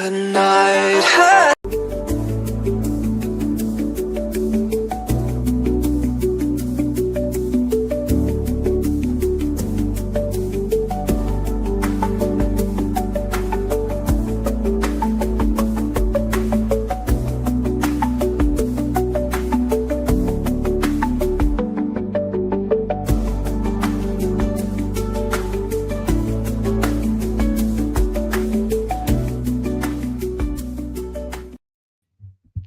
The night had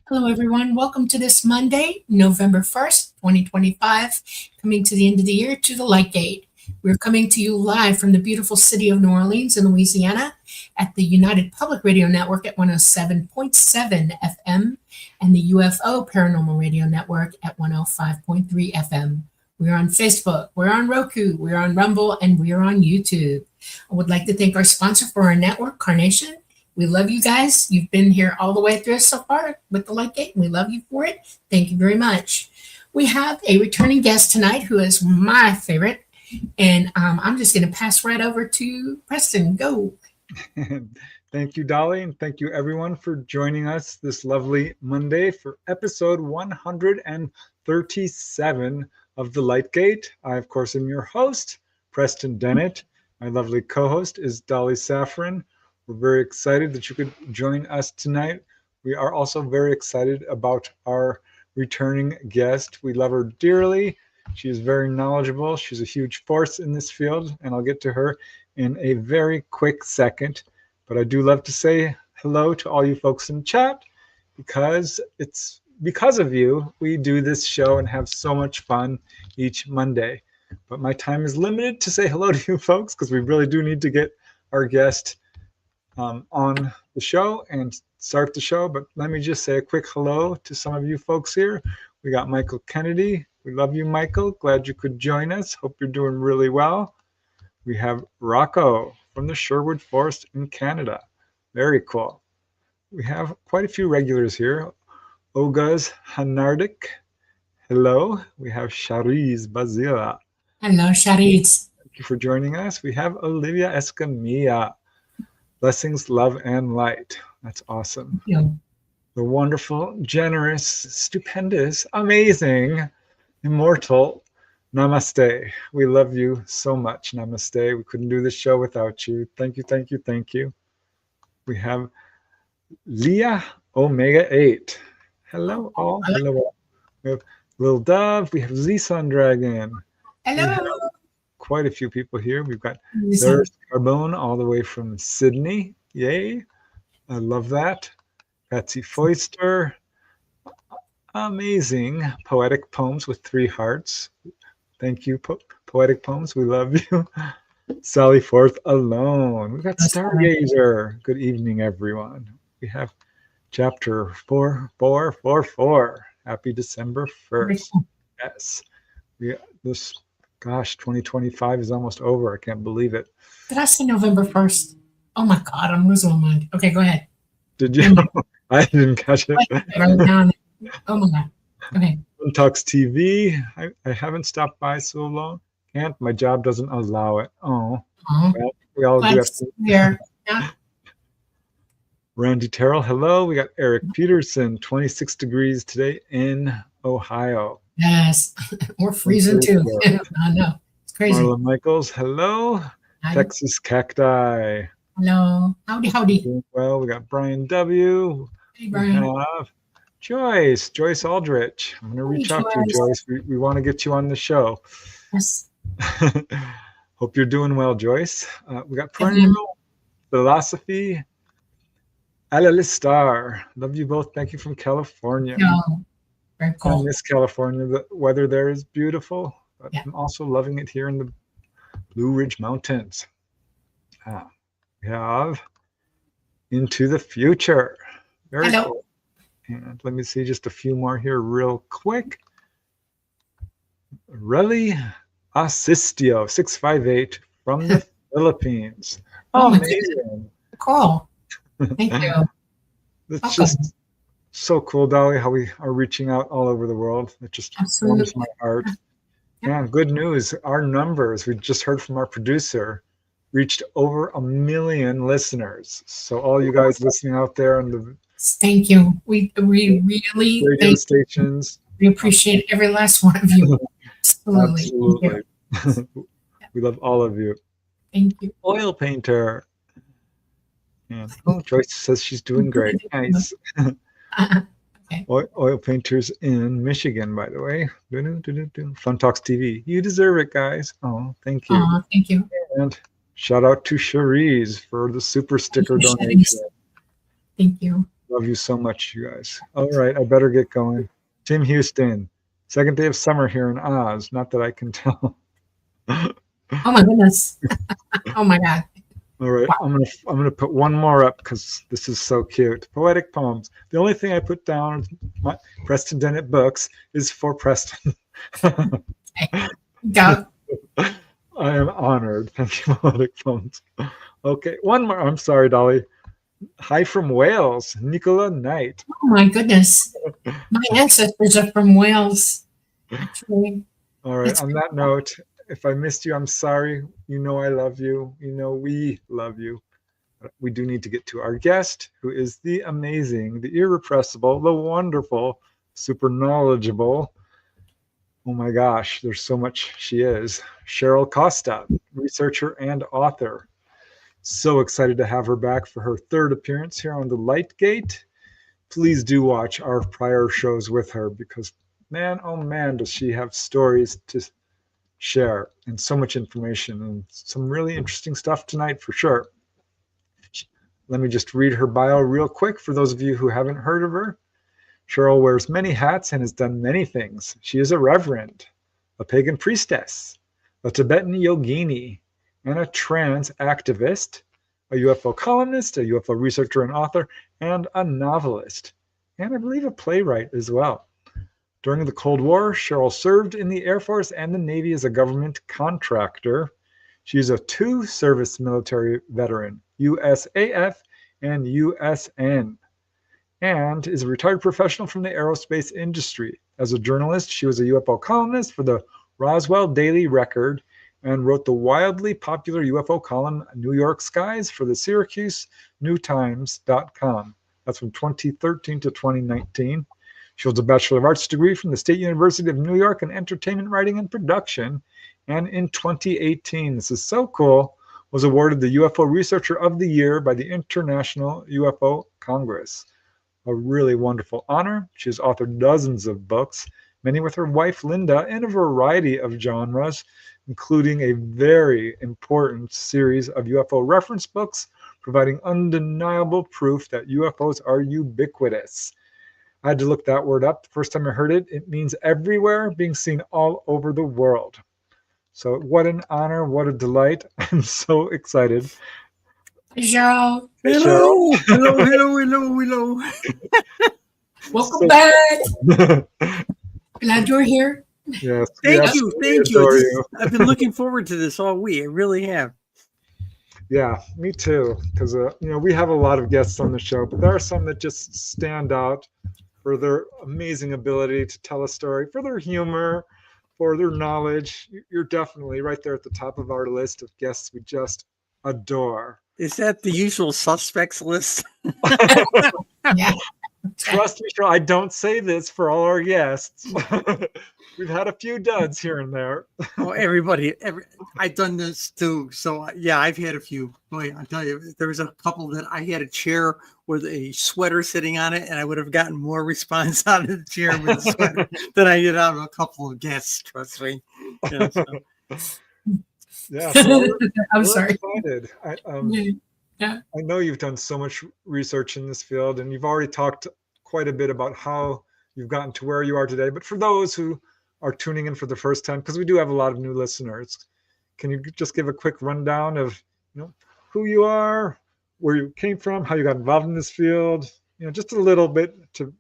Hello, everyone. Welcome to this Monday, November 1st, 2025, coming to the end of the year to the Light Gate. We're coming to you live from the beautiful city of New Orleans in Louisiana at the United Public Radio Network at 107.7 FM and the UFO Paranormal Radio Network at 105.3 FM. We're on Facebook, we're on Roku, we're on Rumble, and we're on YouTube. I would like to thank our sponsor for our network, Carnation. We love you guys. You've been here all the way through so far with the Light Gate, and we love you for it. Thank you very much. We have a returning guest tonight who is my favorite, and I'm just going to pass right over to Preston. Go. Thank you, Dolly, and thank you, everyone, for joining us this lovely Monday for episode 137 of the Light Gate. I, of course, am your host, Preston Dennett. My lovely co-host is Dolly Safran. We're very excited that you could join us tonight. We are also very excited about our returning guest. We love her dearly. She is very knowledgeable. She's a huge force in this field, and I'll get to her in a very quick second. But I do love to say hello to all you folks in chat, because it's because of you we do this show and have so much fun each Monday. But my time is limited to say hello to you folks, because we really do need to get our guest on the show and start the show. But let me just say a quick hello to some of you folks here. We got Michael Kennedy. We love you, Michael. Glad you could join us. Hope you're doing really well. We have Rocco from the Sherwood Forest in Canada. Very cool. We have quite a few regulars here. Oguz Hanardik. Hello. We have Shariz Bazila. Hello, Shariz. Thank you for joining us. We have Olivia Escamilla. Blessings, love, and light. That's awesome. Thank you. The wonderful, generous, stupendous, amazing, immortal Namaste. We love you so much. Namaste. We couldn't do this show without you. Thank you, thank you, thank you. We have Leah Omega 8. Hello, all. Hello, all. We have Lil Dove. We have Z-Sun Dragon. Hello. Quite a few people here. We've got There's Carbone all the way from Sydney. Yay. I love that. Patsy Foister. Amazing poetic poems with 3 hearts. Thank you, poetic poems. We love you. Sally Forth Alone. We've got Stargazer. Good evening, everyone. We have chapter 4444. Happy December 1st. Yes. Gosh, 2025 is almost over. I can't believe it. Did I say November 1st? Oh my God, I'm losing my mind. Okay, go ahead. Did you? I didn't catch it. Oh my God. Okay. Talks TV. I haven't stopped by so long. Can't. My job doesn't allow it. Oh. Well, we all do have to. Yeah. Randy Terrell, hello. We got Eric Peterson, 26 degrees today in Ohio. Yes, we're freezing too. I know. It's crazy. Marla Michaels, hello. Hi. Texas Cacti. Hello. Howdy. Doing well, we got Brian W. Hey, Brian. We have Joyce Aldrich. I'm going to reach out to you, Joyce. We want to get you on the show. Yes. Hope you're doing well, Joyce. We got Perennial Philosophy. Alalistar. Love you both. Thank you from California. Yeah. Very cool. I miss California. The weather there is beautiful. But Yeah. I'm also loving it here in the Blue Ridge Mountains. We have Into the Future. Very Hello. cool. And let me see just a few more here real quick. Relly Assistio 658 from the Philippines. Oh, my amazing. Cool. Thank you. It's just so cool, Dolly, how we are reaching out all over the world. It just warms my heart. Yeah, good news. Our numbers, we just heard from our producer, reached over 1 million listeners. So all you guys listening out there on the Thank you. We really radio stations, we appreciate every last one of you. Absolutely. absolutely. Thank you. We love all of you. Thank you. Oil painter. And Joyce says she's doing great. Nice. Okay. Oil painters in Michigan, by the way. Fun Talks TV. You deserve it, guys. Oh, thank you. Thank you. And shout out to Cherise for the super sticker Thank you, donation. Thank you. Love you so much, you guys. All right, I better get going. Tim Houston, second day of summer here in Oz. Not that I can tell. Oh my goodness. Oh my God. All right, I'm gonna put one more up because this is so cute. Poetic poems. The only thing I put down in my Preston Dennett books is for Preston. Go. I am honored. Thank you, poetic poems. Okay, one more. I'm sorry, Dolly. Hi from Wales, Nicola Knight. Oh my goodness. My ancestors are from Wales. Actually. All right, on that note, if I missed you, I'm sorry. You know I love you. You know we love you. We do need to get to our guest, who is the amazing, the irrepressible, the wonderful, super knowledgeable. Oh my gosh, there's so much she is. Cheryl Costa, researcher and author. So excited to have her back for her third appearance here on the Light Gate. Please do watch our prior shows with her because, man, oh man, does she have stories to share and so much information and some really interesting stuff tonight for sure. Let me just read her bio real quick for those of you who haven't heard of her. Cheryl wears many hats and has done many things. She is a reverend, a pagan priestess, a Tibetan Yogini, and a trans activist, a UFO columnist, a UFO researcher and author, and a novelist, and I believe a playwright as well. During the Cold War, Cheryl served in the Air Force and the Navy as a government contractor. She is a two-service military veteran, USAF and USN, and is a retired professional from the aerospace industry. As a journalist, she was a UFO columnist for the Roswell Daily Record and wrote the wildly popular UFO column New York Skies for the Syracuse NewTimes.com. That's from 2013 to 2019. She holds a Bachelor of Arts degree from the State University of New York in entertainment writing and production. And in 2018, this is so cool, was awarded the UFO Researcher of the Year by the International UFO Congress. A really wonderful honor. She has authored dozens of books, many with her wife Linda, in a variety of genres, including a very important series of UFO reference books, providing undeniable proof that UFOs are ubiquitous. I had to look that word up. The first time I heard it, it means everywhere, being seen all over the world. So what an honor, what a delight. I'm so excited. Cheryl. Hello, hello. Welcome back. Glad you're here. Yes. Thank you. I've been looking forward to this all week. I really have. Yeah, me too. Because we have a lot of guests on the show, but there are some that just stand out for their amazing ability to tell a story, for their humor, for their knowledge. You're definitely right there at the top of our list of guests we just adore. Is that the usual suspects list? Yeah. Trust me, Cheryl, I don't say this for all our guests. We've had a few duds here and there. Well, I've done this too. So yeah, I've had a few. Boy, I'll tell you, there was a couple that I had a chair with a sweater sitting on it, and I would have gotten more response out of the chair with the sweater than I did out of a couple of guests. Trust me. Yeah, so. Yeah, so I'm sorry. Excited. Yeah. I know you've done so much research in this field, and you've already talked quite a bit about how you've gotten to where you are today. But for those who are tuning in for the first time, because we do have a lot of new listeners, can you just give a quick rundown of who you are, where you came from, how you got involved in this field? Just a little bit to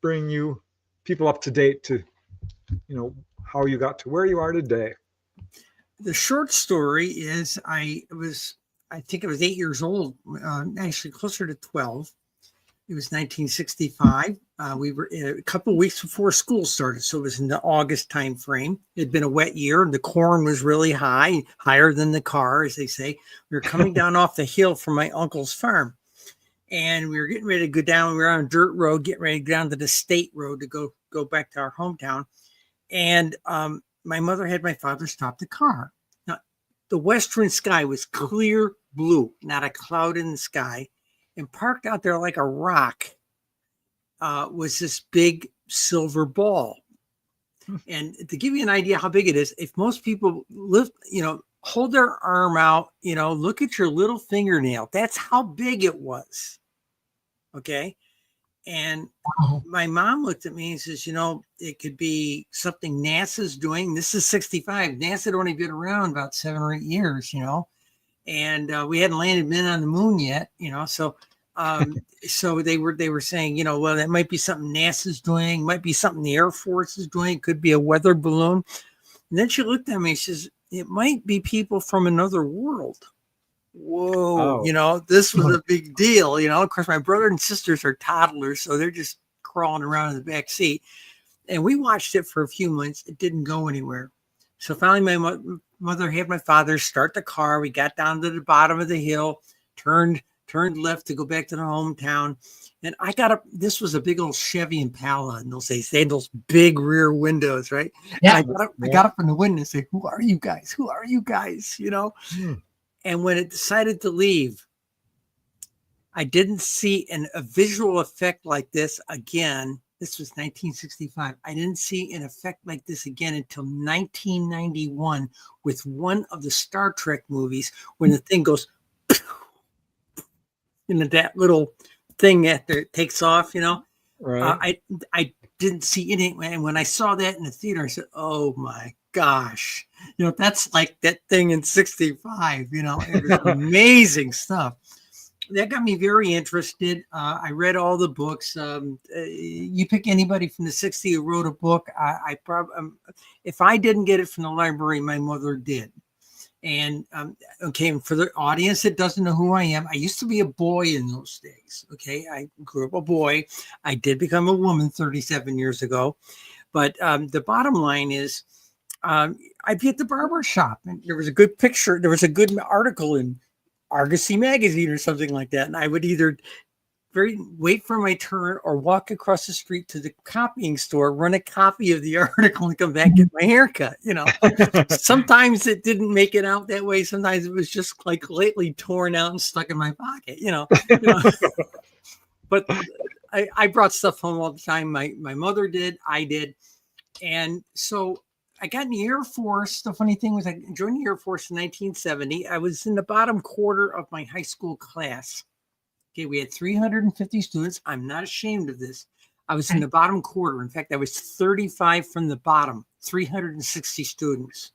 bring you people up to date to how you got to where you are today. The short story is I think I was 8 years old, actually closer to 12. It was 1965. We were a couple of weeks before school started, so it was in the August time frame. It had been a wet year, and the corn was really high, higher than the car, as they say. We were coming down off the hill from my uncle's farm, and we were getting ready to go down. We were on a dirt road, getting ready to go down to the state road to go back to our hometown. And my mother had my father stop the car. Now, the western sky was clear blue, not a cloud in the sky. And parked out there like a rock was this big silver ball. And to give you an idea how big it is, if most people hold their arm out, look at your little fingernail. That's how big it was. Okay. And my mom looked at me and says, it could be something NASA's doing. This is 65. NASA had only been around about 7 or 8 years, and we hadn't landed men on the moon yet, so they were saying, well, that might be something NASA's doing, might be something the Air Force is doing, it could be a weather balloon. And then she looked at me and says, it might be people from another world. Whoa, this was a big deal. Of course, my brother and sisters are toddlers, so they're just crawling around in the back seat. And we watched it for a few months. It didn't go anywhere. So finally, my mother had my father start the car. We got down to the bottom of the hill, turned left to go back to the hometown. And I got up. This was a big old Chevy Impala in those days. They had those big rear windows, right? Yeah. I got up in the window and said, "Who are you guys? Who are you guys?" And when it decided to leave, I didn't see a visual effect like this again. This was 1965. I didn't see an effect like this again until 1991 with one of the Star Trek movies when the thing goes, that little thing after it takes off, Right. I didn't see any. And when I saw that in the theater, I said, oh my gosh, that's like that thing in 65, it was amazing stuff. That got me very interested. I read all the books. You pick anybody from the 60s who wrote a book. I probably, if I didn't get it from the library, my mother did. And okay, for the audience that doesn't know who I am, I used to be a boy in those days. Okay, I grew up a boy. I did become a woman 37 years ago. But the bottom line is, I'd be at the barber shop, and there was a good picture. There was a good article in Argosy magazine or something like that, and I would either wait for my turn or walk across the street to the copying store, run a copy of the article, and come back and get my haircut. Sometimes it didn't make it out that way. Sometimes it was just like lately torn out and stuck in my pocket. But I brought stuff home all the time. My mother did, I did, and so I got in the Air Force. The funny thing was I joined the Air Force in 1970. I was in the bottom quarter of my high school class. Okay, we had 350 students. I'm not ashamed of this. I was in the bottom quarter. In fact, I was 35 from the bottom, 360 students.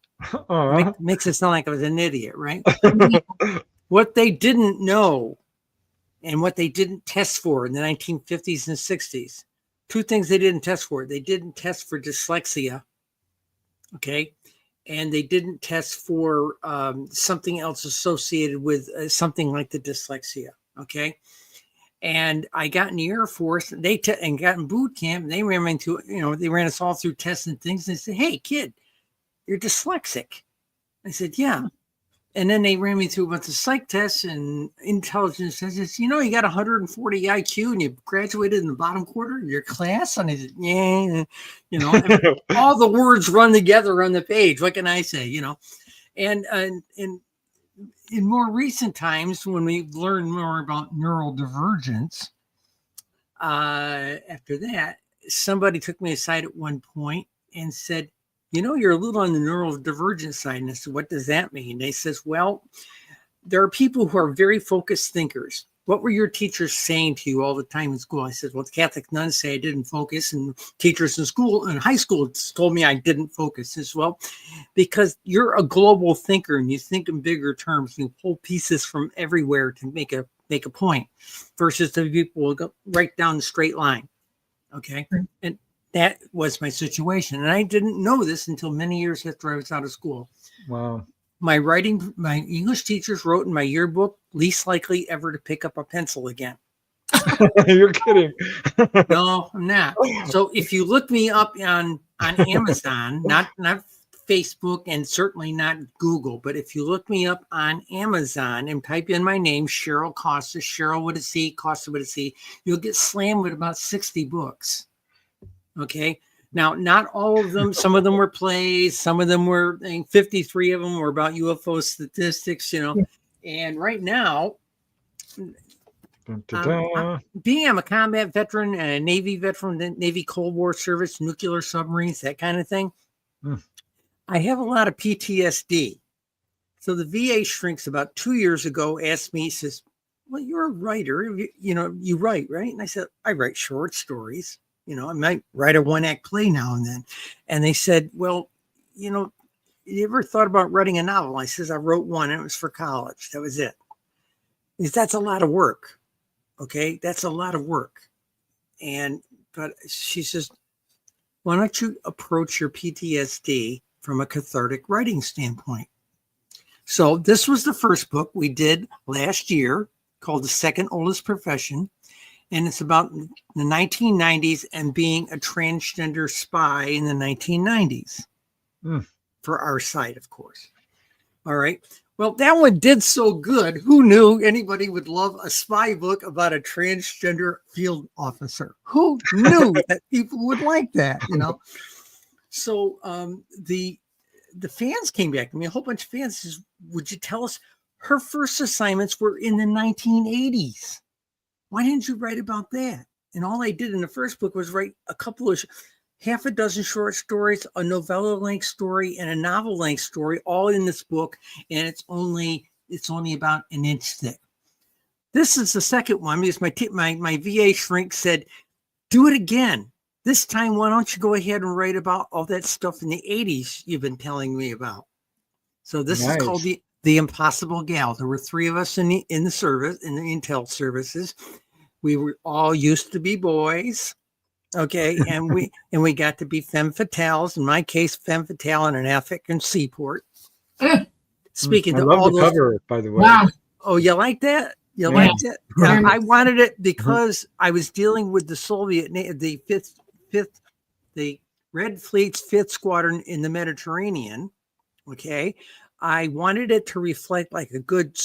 Makes it sound like I was an idiot, right? What they didn't know and what they didn't test for in the 1950s and 60s, two things they didn't test for. They didn't test for dyslexia. Okay. And they didn't test for something else associated with something like the dyslexia. Okay. And I got in the Air Force and and got in boot camp, and they ran into, they ran us all through tests and things. And they said, "Hey kid, you're dyslexic." I said, "Yeah." And then they ran me through a bunch of psych tests and intelligence tests. You got 140 IQ and you graduated in the bottom quarter of your class. And I said, yeah, all the words run together on the page. What can I say, And in more recent times, when we've learned more about neural divergence, after that, somebody took me aside at one point and said, you're a little on the neural divergence side. And I said, what does that mean? They says, well, there are people who are very focused thinkers. What were your teachers saying to you all the time in school? I said, well, the Catholic nuns say I didn't focus, and teachers in high school told me I didn't focus as well, because you're a global thinker and you think in bigger terms. You pull pieces from everywhere to make a point, versus the people who go right down the straight line. Okay. And that was my situation. And I didn't know this until many years after I was out of school. Wow. My English teachers wrote in my yearbook, least likely ever to pick up a pencil again. You're kidding. No, I'm not. So if you look me up on Amazon, not Facebook and certainly not Google, but if you look me up on Amazon and type in my name, Cheryl Costa, Cheryl with a C, Costa with a C, you'll get slammed with about 60 books. Okay. Now, not all of them, some of them were plays, some of them were, 53 of them were about UFO statistics, and right now, Dun, dun, dun. I'm a combat veteran and a Navy veteran, Navy Cold War service, nuclear submarines, that kind of thing. I have a lot of PTSD. So the VA shrinks about 2 years ago asked me, he says, well, you're a writer, you write, right? And I said, I write short stories. I might write a one-act play now and then. And they said, well, you ever thought about writing a novel? I says, I wrote one and it was for college. That was it. Because that's a lot of work. Okay. That's a lot of work. But she says, why don't you approach your PTSD from a cathartic writing standpoint? So this was the first book we did last year called The Second Oldest Profession. And it's about the 1990s and being a transgender spy in the 1990s for our side, of course. All right. Well, that one did so good. Who knew anybody would love a spy book about a transgender field officer? Who knew that people would like that, So the fans came back to me, a whole bunch of fans says, would you tell us her first assignments were in the 1980s? Why didn't you write about that? And all I did in the first book was write half a dozen short stories, a novella-length story, and a novel-length story, all in this book. And it's only about an inch thick. This is the second one because my VA shrink said, do it again. This time, why don't you go ahead and write about all that stuff in the 80s you've been telling me about? So this is called the Impossible Gal. There were three of us in the service, in the intel services. We were all used to be boys, okay, and we got to be femme fatales. In my case, femme fatale in an African seaport. Speaking I to love all the those, the cover, by the way. Wow. Oh, you like that? You Yeah. liked it? I wanted it because I was dealing with the the Red Fleet's 5th Squadron in the Mediterranean. Okay. I wanted it to reflect like a good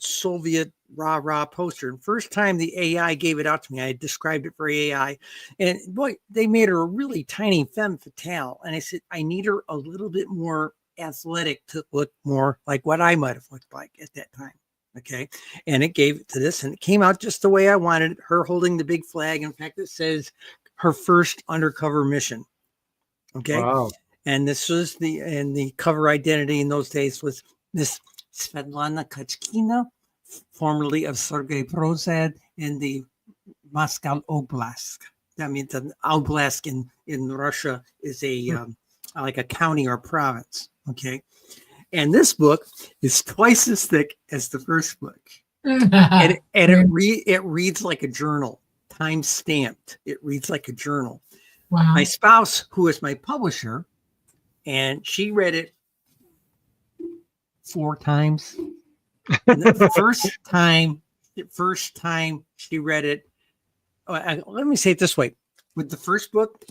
Soviet rah-rah poster. And first time the AI gave it out to me, I described it for AI. And boy, they made her a really tiny femme fatale. And I said, I need her a little bit more athletic to look more like what I might have looked like at that time. Okay. And it gave it to this and it came out just the way I wanted it, her holding the big flag. In fact, it says her first undercover mission. Okay. Wow. And this was the cover identity in those days was Miss Svetlana Kachkina, formerly of Sergei Prozad in the Moscow Oblast. That means an oblast in Russia is like a county or province. Okay. And this book is twice as thick as the first book. and it reads like a journal, time stamped. It reads like a journal. Wow. My spouse, who is my publisher, and she read it 4 times. The first time she read it, let me say it this way. With the first book,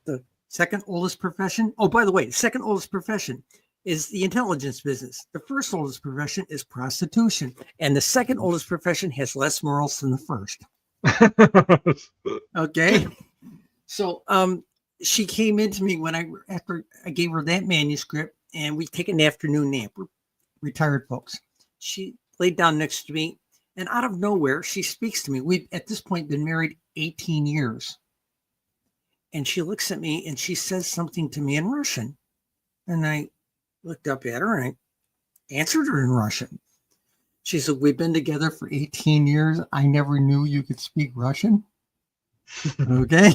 The Second Oldest Profession. Oh, by the way, the second oldest profession is the intelligence business. The first oldest profession is prostitution. And the second oldest profession has less morals than the first. Okay. So, she came into me after I gave her that manuscript and we take an afternoon nap. We're retired folks. She laid down next to me and out of nowhere, she speaks to me. We've at this point been married 18 years. And she looks at me and she says something to me in Russian. And I looked up at her and I answered her in Russian. She said, we've been together for 18 years. I never knew you could speak Russian. Okay.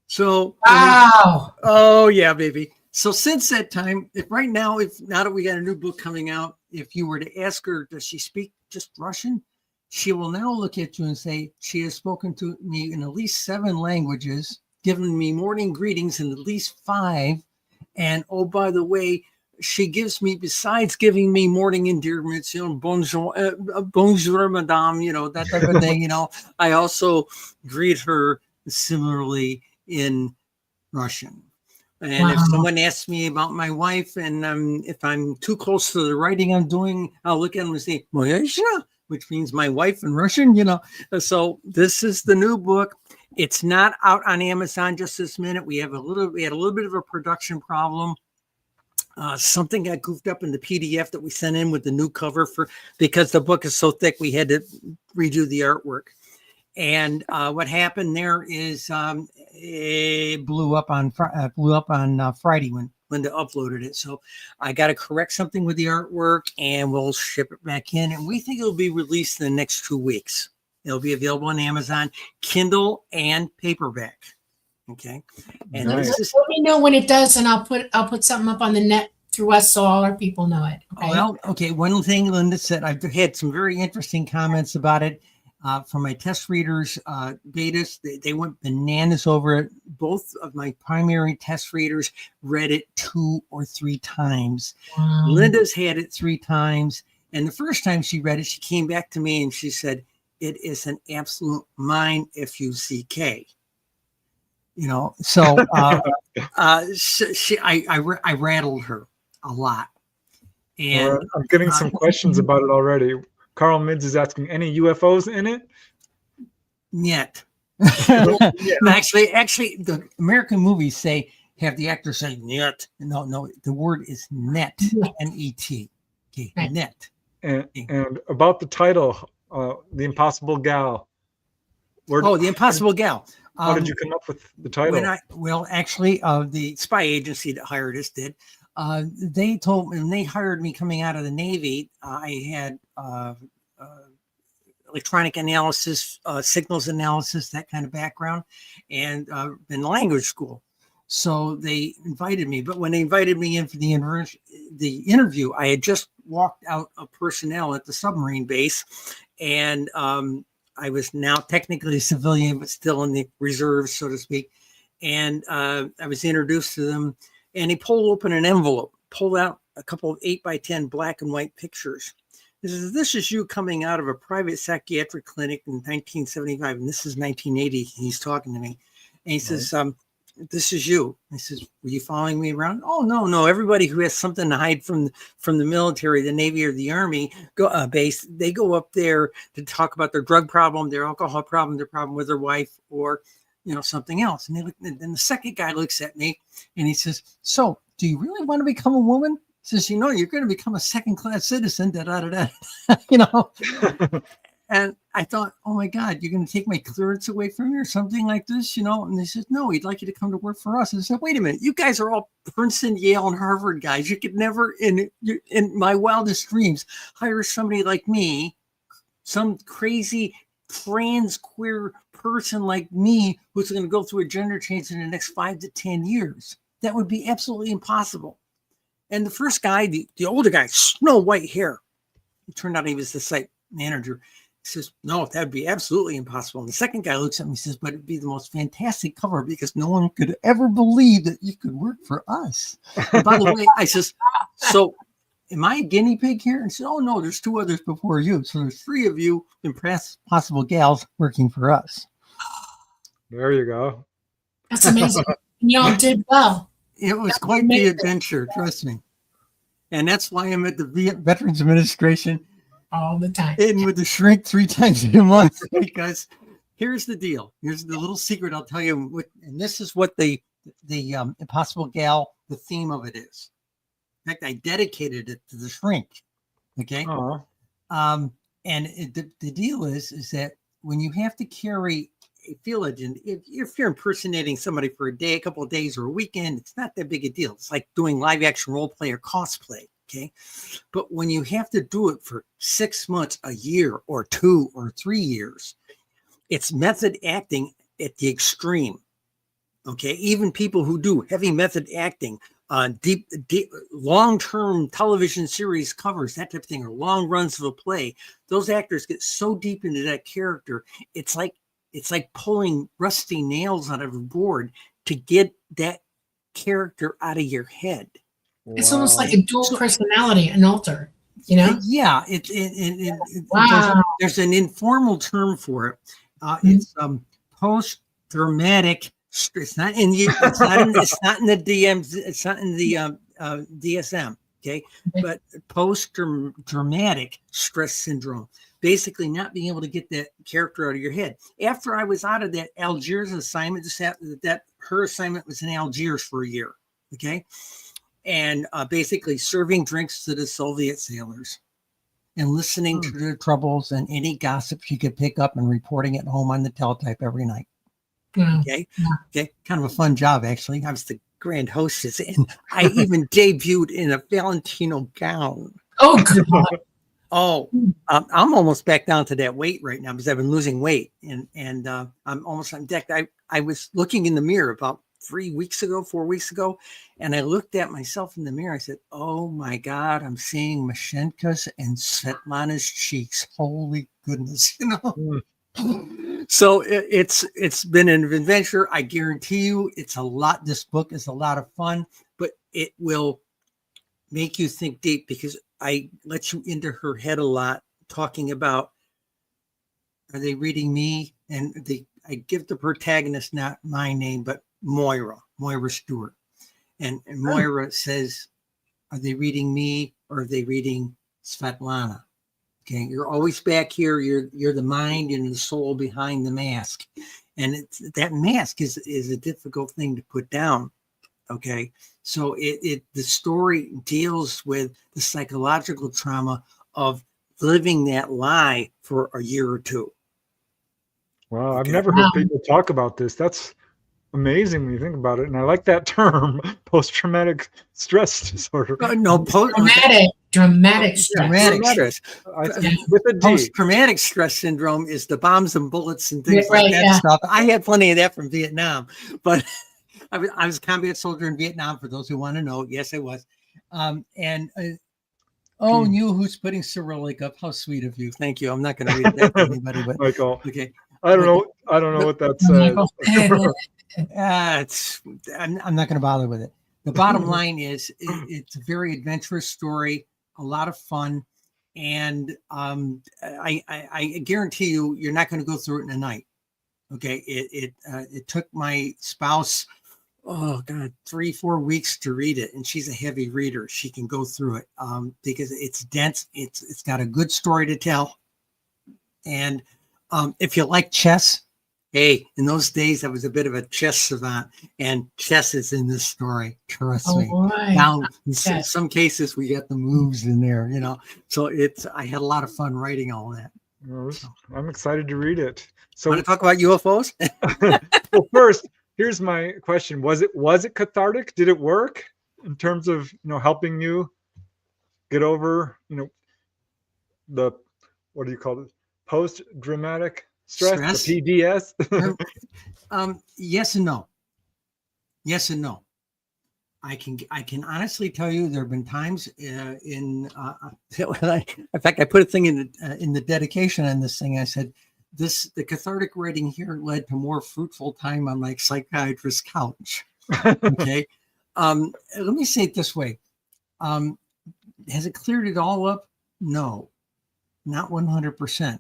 So, wow. Oh yeah, baby. So since that time, if now that we got a new book coming out, if you were to ask her, does she speak just Russian? She will now look at you and say, she has spoken to me in at least 7 languages, given me morning greetings in at least 5. And oh, by the way, she gives me, besides giving me morning endearments, bonjour, madame, that type of thing, I also greet her similarly in Russian. And if someone asks me about my wife, and if I'm too close to the writing I'm doing, I'll look at them and say, Moyashna, which means my wife in Russian, So this is the new book. It's not out on Amazon just this minute. We had a little bit of a production problem. Something got goofed up in the PDF that we sent in with the new cover because the book is so thick, we had to redo the artwork. And what happened there is it blew up on Friday when Linda uploaded it. So I got to correct something with the artwork, and we'll ship it back in. And we think it'll be released in the next 2 weeks. It'll be available on Amazon, Kindle, and paperback. Okay. And Nice. Let me know when it does, and I'll put something up on the net through us so all our people know it. Okay. Well, okay. One thing Linda said, I've had some very interesting comments about it. From my test readers, betas, they went bananas over it. Both of my primary test readers read it 2 or 3 times. Wow. Linda's had it 3 times. And the first time she read it, she came back to me and she said, it is an absolute mine, F-U-C-K. So I rattled her a lot. And I'm getting some questions about it already. Carl Mids is asking, any UFOs in it? Yet. Actually, the American movies have the actor say net. No, the word is net, N-E-T. Okay, right. Net. And about the title, The Impossible Gal. The Impossible Gal. How did you come up with the title? The spy agency that hired us did. They told me when they hired me coming out of the Navy, I had electronic analysis, signals analysis, that kind of background, and in language school. So they invited me. But when they invited me in for the interview, I had just walked out of personnel at the submarine base, and I was now technically a civilian, but still in the reserves, so to speak. And I was introduced to them, and he pulled open an envelope, pulled out a couple of 8x10 black and white pictures. This is you coming out of a private psychiatric clinic in 1975, and this is 1980. He's talking to me, and he says, this is you. I says, were you following me around? Oh, no. Everybody who has something to hide from the military, the Navy, or the Army base, they go up there to talk about their drug problem, their alcohol problem, their problem with their wife, or something else. And then the second guy looks at me and he says, so do you really want to become a woman? He says, you're going to become a second-class citizen, And I thought, oh my God, you're going to take my clearance away from me or something like this, And they said, no, he'd like you to come to work for us. And I said, wait a minute, you guys are all Princeton, Yale, and Harvard guys. You could never, in my wildest dreams, hire somebody like me, some crazy trans queer person like me who's going to go through a gender change in the next 5 to 10 years. That would be absolutely impossible. And the first guy, the older guy, snow white hair. It turned out he was the site manager. He says, no, that would be absolutely impossible. And the second guy looks at me and says, but it'd be the most fantastic cover because no one could ever believe that you could work for us. And by the way, I says, so am I a guinea pig here? And he said, oh, no, there's 2 others before you. So there's 3 of you impossible gals working for us. There you go. That's amazing. Y'all did well. It was quite the adventure, trust me. And that's why I'm at the Veterans Administration all the time. And with the shrink 3 times a month, because here's the deal. Here's the little secret I'll tell you. And this is what the Impossible Gal, the theme of it is. In fact, I dedicated it to the shrink. Okay. And the deal is that when you have to carry a field agent, if you're impersonating somebody for a day, a couple of days, or a weekend, it's not that big a deal. It's like doing live action role play or cosplay. Okay. But when you have to do it for 6 months, a year, or 2 or 3 years, it's method acting at the extreme. Okay. Even people who do heavy method acting, deep, long-term television series covers, that type of thing, or long runs of a play, those actors get so deep into that character, it's like pulling rusty nails out of a board to get that character out of your head. It's almost like Wow. a dual personality, an alter, you know? Yeah, Wow. there's an informal term for it. Mhm. It's post-traumatic. It's not in the. It's not in the DMs. It's not in the DSM. Okay, but post-traumatic stress syndrome. Basically, not being able to get that character out of your head. After I was out of that Algiers assignment, that her assignment was in Algiers for a year. Okay, and basically serving drinks to the Soviet sailors and listening to their troubles and any gossip she could pick up and reporting it home on the teletype every night. Wow. Okay. Okay. Kind of a fun job, actually. I was the grand hostess and I even debuted in a Valentino gown. Oh, God. Oh, I'm almost back down to that weight right now because I've been losing weight and I'm almost on deck. I was looking in the mirror about 4 weeks ago, and I looked at myself in the mirror. I said, "Oh my God, I'm seeing Mashenka's and Svetlana's cheeks. Holy goodness!" You know. So it's been an adventure. I guarantee you, it's a lot. This book is a lot of fun, but it will make you think deep because I let you into her head a lot, talking about, are they reading me? And I give the protagonist not my name, but Moira Stewart. And Moira says, are they reading me or are they reading Svetlana? Okay, you're always back here. You're the mind and the soul behind the mask. And that mask is a difficult thing to put down. Okay, so the story deals with the psychological trauma of living that lie for a year or two. Wow, I've Okay. never heard people talk about this. That's amazing when you think about it. And I like that term, post-traumatic stress disorder. Dramatic stress. With a D. Post-traumatic stress syndrome is the bombs and bullets and things like that stuff. I had plenty of that from Vietnam, but I was a combat soldier in Vietnam, for those who want to know. Yes, I was. And you who's putting Cyrillic up. How sweet of you. Thank you. I'm not going to read that to anybody, but Michael. Okay. I don't know what that says. I'm not going to bother with it. The bottom line is it's a very adventurous story, a lot of fun. And I guarantee you're not going to go through it in a night. Okay. It took my spouse, 3-4 weeks to read it. And she's a heavy reader. She can go through it because it's dense. It's got a good story to tell. And if you like chess, hey, in those days, I was a bit of a chess savant, and chess is in this story. Trust me. Right. Now, in some cases, we get the moves in there, you know. So I had a lot of fun writing all that. I'm excited to read it. So, want to talk about UFOs? Well, first, here's my question: Was it cathartic? Did it work in terms of helping you get over the what do you call it? Post-traumatic stress? The PDS? Yes and no. Yes and no. I can honestly tell you there have been times in fact I put a thing in the dedication on this thing. I said the cathartic writing here led to more fruitful time on my psychiatrist's couch. Okay. Let me say it this way. Has it cleared it all up? No, not 100%.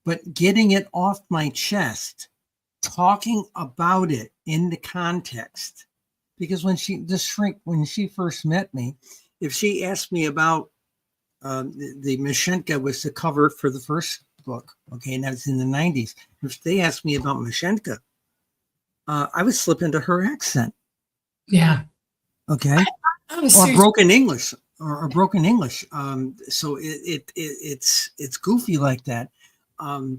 But getting it off my chest, talking about it in the context, because when she first met me, if she asked me about the Mashenka was the cover for the first book, okay, and that was in the 90s. If they asked me about Mashenka, I would slip into her accent. Yeah. Okay. Or broken English. So it's goofy like that. I'll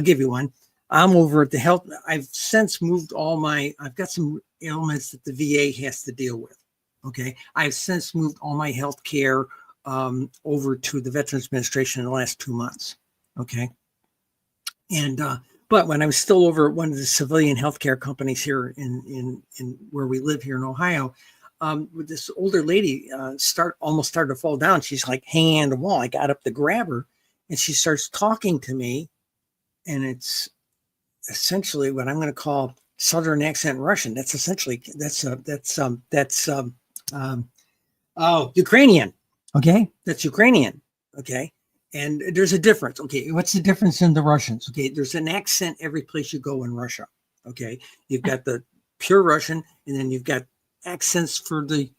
give you one. I'm over at the health. I've since moved I've got some ailments that the VA has to deal with. Okay. I've since moved all my health care over to the Veterans Administration in the last 2 months. Okay. And, but when I was still over at one of the civilian healthcare companies here in where we live here in Ohio, with this older lady almost started to fall down. She's like hanging on the wall. I got up to grab her and she starts talking to me, and it's essentially what I'm going to call Southern accent Russian. That's essentially that's Ukrainian. Okay, that's Ukrainian. Okay, and there's a difference. Okay, what's the difference in the Russians? Okay, there's an accent every place you go in Russia. Okay, you've got the pure Russian, and then you've got accents for the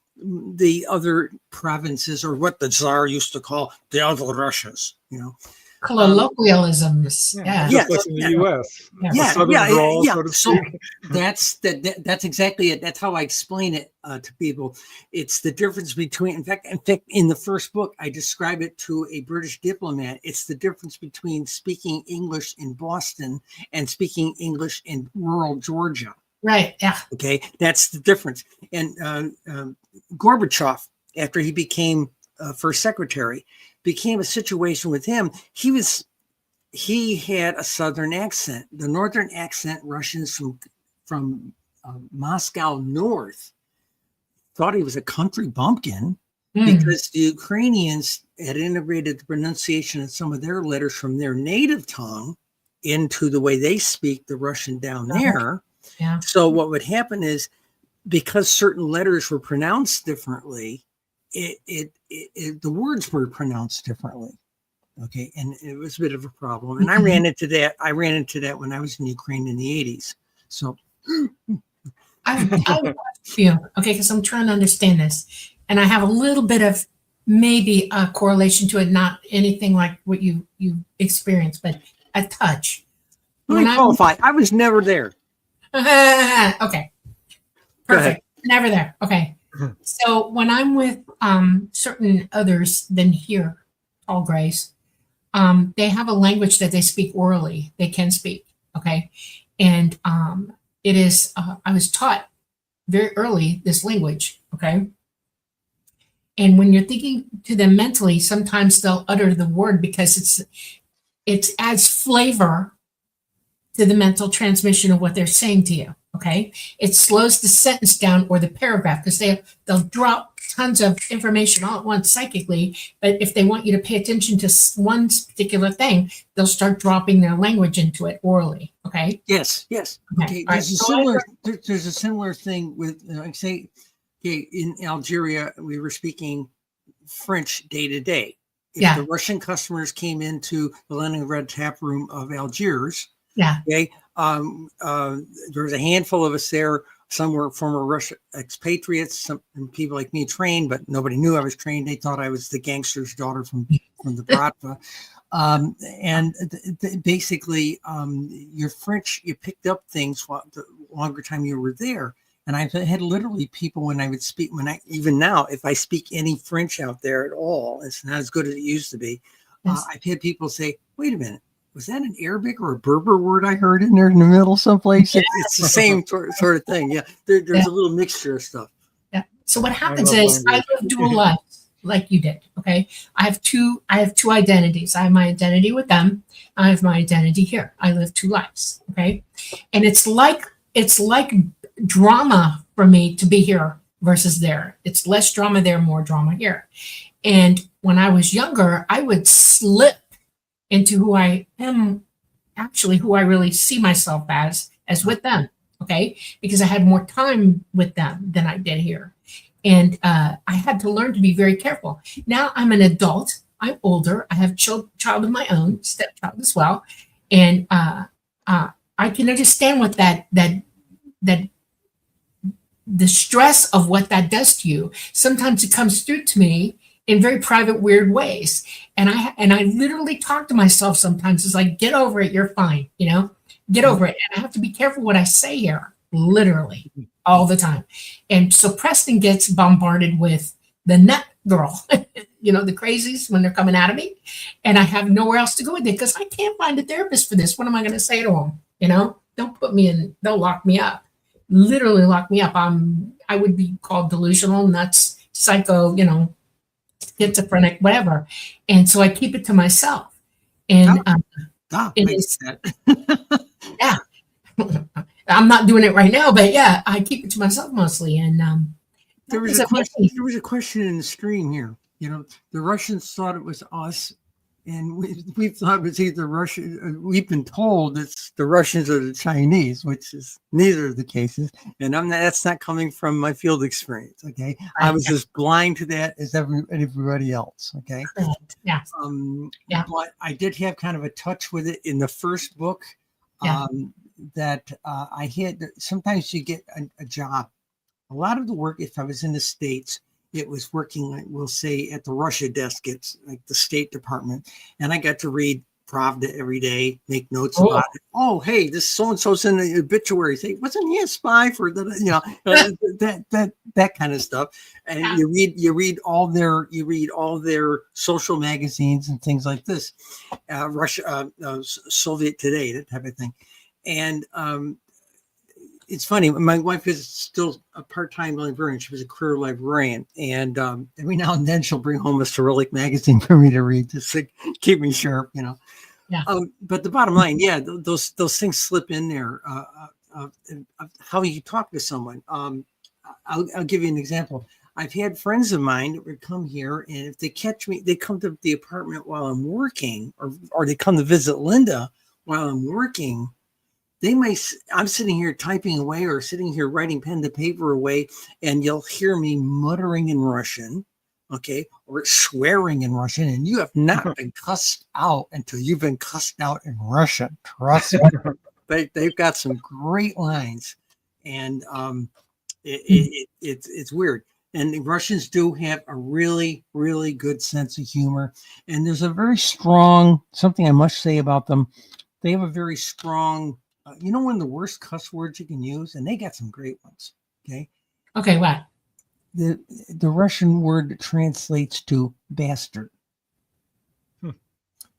other provinces, or what the Tsar used to call the other Russias. You know, colloquialisms. Yeah. Just like in the U.S. Yeah. A southern drawl, so to So speak. that's exactly it. That's how I explain it to people. It's the difference between, in fact, in the first book, I describe it to a British diplomat. It's the difference between speaking English in Boston and speaking English in rural Georgia. Right. Yeah. Okay, that's the difference. And Gorbachev, after he became first secretary, became a situation with him. He had a southern accent. The northern accent, Russians from Moscow north thought he was a country bumpkin because the Ukrainians had integrated the pronunciation of some of their letters from their native tongue into the way they speak the Russian down there. Yeah. So what would happen is, because certain letters were pronounced differently, the words were pronounced differently. Okay, and it was a bit of a problem. And I ran into that when I was in Ukraine in the 80s. So I feel okay, because I'm trying to understand this, and I have a little bit of maybe a correlation to it, not anything like what you experienced, but a touch. let me qualify. I was never there. Okay. Go ahead. Perfect. Never there. Okay. So when I'm with certain others than here, all grays, they have a language that they speak orally. They can speak. Okay. And it is, I was taught very early this language. Okay. And when you're thinking to them mentally, sometimes they'll utter the word because it adds flavor to the mental transmission of what they're saying to you. Okay. It slows the sentence down or the paragraph, because they'll drop tons of information all at once psychically. But if they want you to pay attention to one particular thing, they'll start dropping their language into it orally. Okay. Yes. Okay. All right. There's a similar thing with, like, say, okay, in Algeria, we were speaking French day to day. If the Russian customers came into the Leningrad tap room of Algiers, okay, there was a handful of us there. Some were former Russian expatriates. Some people like me trained, but nobody knew I was trained. They thought I was the gangster's daughter from the Bratva. Basically, your French, you picked up things the longer time you were there. And I had literally people when I would speak, even now, if I speak any French out there at all, it's not as good as it used to be. Yes. I've had people say, wait a minute, was that an Arabic or a Berber word I heard in there in the middle someplace? Yeah. It's the same sort of thing. Yeah, there's a little mixture of stuff. Yeah. So what happens is I live dual lives like you did. Okay. I have two identities. I have my identity with them. I have my identity here. I live two lives. Okay. And it's like drama for me to be here versus there. It's less drama there, more drama here. And when I was younger, I would slip into who I am, actually who I really see myself as with them. Okay. Because I had more time with them than I did here. And I had to learn to be very careful. Now I'm an adult. I'm older. I have child of my own, stepchild as well. And I can understand what that the stress of what that does to you. Sometimes it comes through to me in very private, weird ways. And I literally talk to myself sometimes. It's like, get over it. You're fine. Get over it. And I have to be careful what I say here, literally all the time. And so Preston gets bombarded with the nut girl, the crazies when they're coming out of me. And I have nowhere else to go with it because I can't find a therapist for this. What am I going to say to them? Don't put me in, they'll lock me up. Literally lock me up. I would be called delusional, nuts, psycho, schizophrenic, whatever. And so I keep it to myself. And yeah, I'm not doing it right now, but yeah, I keep it to myself mostly. And there was a question in the stream here. The Russians thought it was us And we thought it was either Russian. We've been told it's the Russians or the Chinese, which is neither of the cases. And that's not coming from my field experience. Okay. I was as blind to that as everybody else. Okay. Yeah. But I did have kind of a touch with it in the first book. That I had. Sometimes you get a job. A lot of the work, if I was in the States, it was working, like we'll say, at the Russia desk. It's like the State Department. And I got to read Pravda every day, make notes about it. Oh, hey, this so-and-so's in the obituary. Say, wasn't he a spy for the, that kind of stuff. And you read all their social magazines and things like this. Russia, Soviet Today, that type of thing. And it's funny. My wife is still a part-time librarian. She was a career librarian, and every now and then she'll bring home a Cyrillic magazine for me to read, just to keep me sharp, Yeah. But the bottom line, those things slip in there. How you talk to someone. I'll give you an example. I've had friends of mine that would come here, and if they catch me, they come to the apartment while I'm working, or they come to visit Linda while I'm working. I'm sitting here typing away or sitting here writing pen to paper away, and you'll hear me muttering in Russian, okay, or swearing in Russian, and you have not been cussed out until you've been cussed out in Russian. Trust me. They've got some great lines, and it's weird. And the Russians do have a really, really good sense of humor, and there's a very strong, something I must say about them, they have a very strong, one of the worst cuss words you can use, and they got some great ones. Okay, what? The Russian word translates to bastard,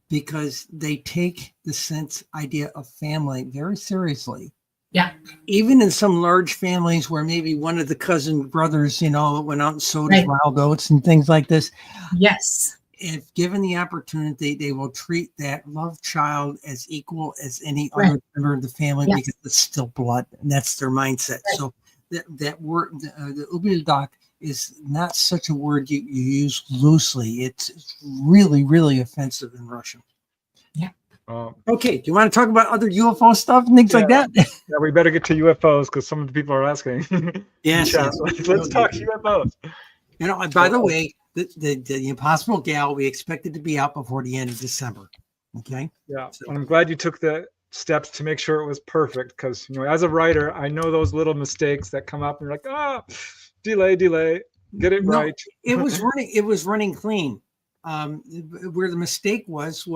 because they take the idea of family very seriously. Yeah. Even in some large families where maybe one of the cousin brothers, went out and sowed his wild oats and things like this. Yes. If given the opportunity, they will treat that loved child as equal as any other member of the family, because it's still blood, and that's their mindset. Right. So that word, the ubildak, is not such a word you use loosely. It's really, really offensive in Russian. Yeah. Okay. Do you want to talk about other UFO stuff and things like that? Yeah, we better get to UFOs because some of the people are asking. Yes. Let's talk UFOs. By the way, the Impossible Gal, we expect it to be out before the end of December. Okay. Yeah. So. And I'm glad you took the steps to make sure it was perfect, because as a writer, I know those little mistakes that come up and you're like, delay, get it right. It was running clean. Where the mistake was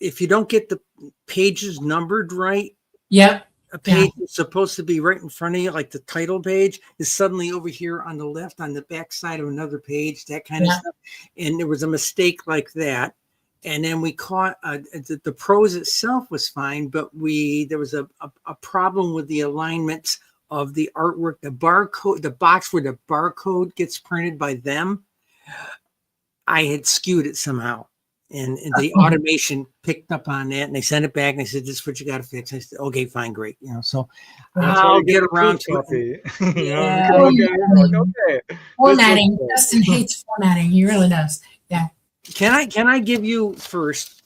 if you don't get the pages numbered right. Yep. A page is supposed to be right in front of you, like the title page is suddenly over here on the left, on the back side of another page, that kind of stuff. And there was a mistake like that. And then we caught the prose itself was fine, but there was a problem with the alignments of the artwork, the barcode, the box where the barcode gets printed by them. I had skewed it somehow. And the automation picked up on that, and they sent it back, and they said, "This is what you got to fix." I said, "Okay, fine, great." So I'll get around to it. Okay. Formatting. Justin hates formatting. He really does. Yeah. Can I give you first?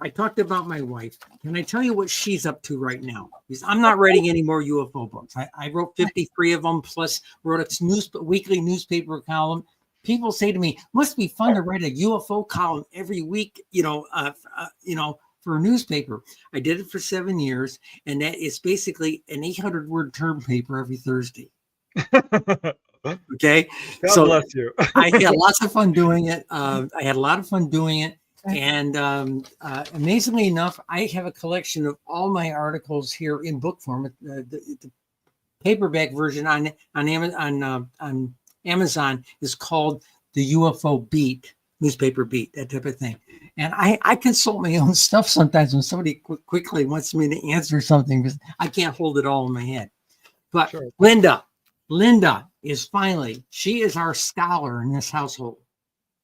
I talked about my wife. Can I tell you what she's up to right now? Because I'm not writing any more UFO books. I wrote 53 of them, plus wrote a weekly newspaper column. People say to me, "Must be fun to write a UFO column every week," for a newspaper. I did it for 7 years, and that is basically an 800-word term paper every Thursday. Okay. God bless you. I had lots of fun doing it. And amazingly enough, I have a collection of all my articles here in book form. The paperback version on Amazon is called the UFO Beat, newspaper beat, that type of thing. And I consult my own stuff sometimes when somebody quickly wants me to answer something, because I can't hold it all in my head. But sure. Linda is she is our scholar in this household.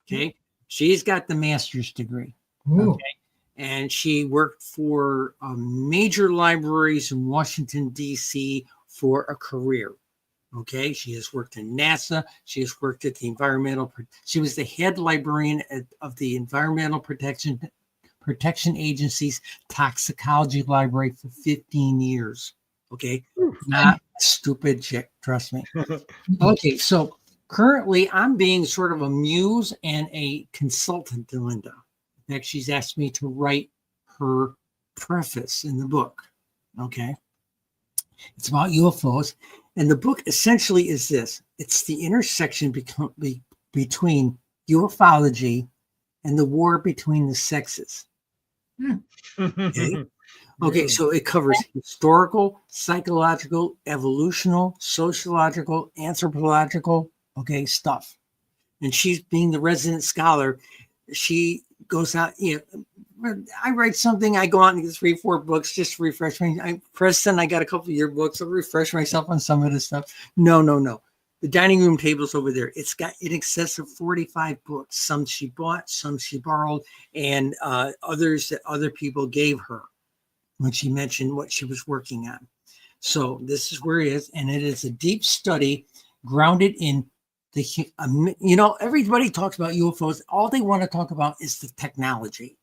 Okay. She's got the master's degree. Ooh. Okay. And she worked for major libraries in Washington, D.C. for a career. Okay, she has worked in NASA. She has worked at the she was the head librarian of the Environmental Protection Agency's toxicology library for 15 years. Okay, not stupid chick, trust me. Okay, so currently I'm being sort of a muse and a consultant to Linda. In fact, she's asked me to write her preface in the book. Okay, it's about UFOs. And the book essentially is this. It's the intersection between ufology and the war between the sexes. Okay, so it covers historical, psychological, evolutional, sociological, anthropological, stuff. And she's being the resident scholar. She goes out, I write something, I go out and get 3-4 books just to refresh me. Preston, I got a couple of your books. I'll refresh myself on some of this stuff. No. The dining room table's over there. It's got in excess of 45 books. Some she bought, some she borrowed, and others that other people gave her when she mentioned what she was working on. So this is where it is, and it is a deep study grounded in everybody talks about UFOs. All they want to talk about is the technology.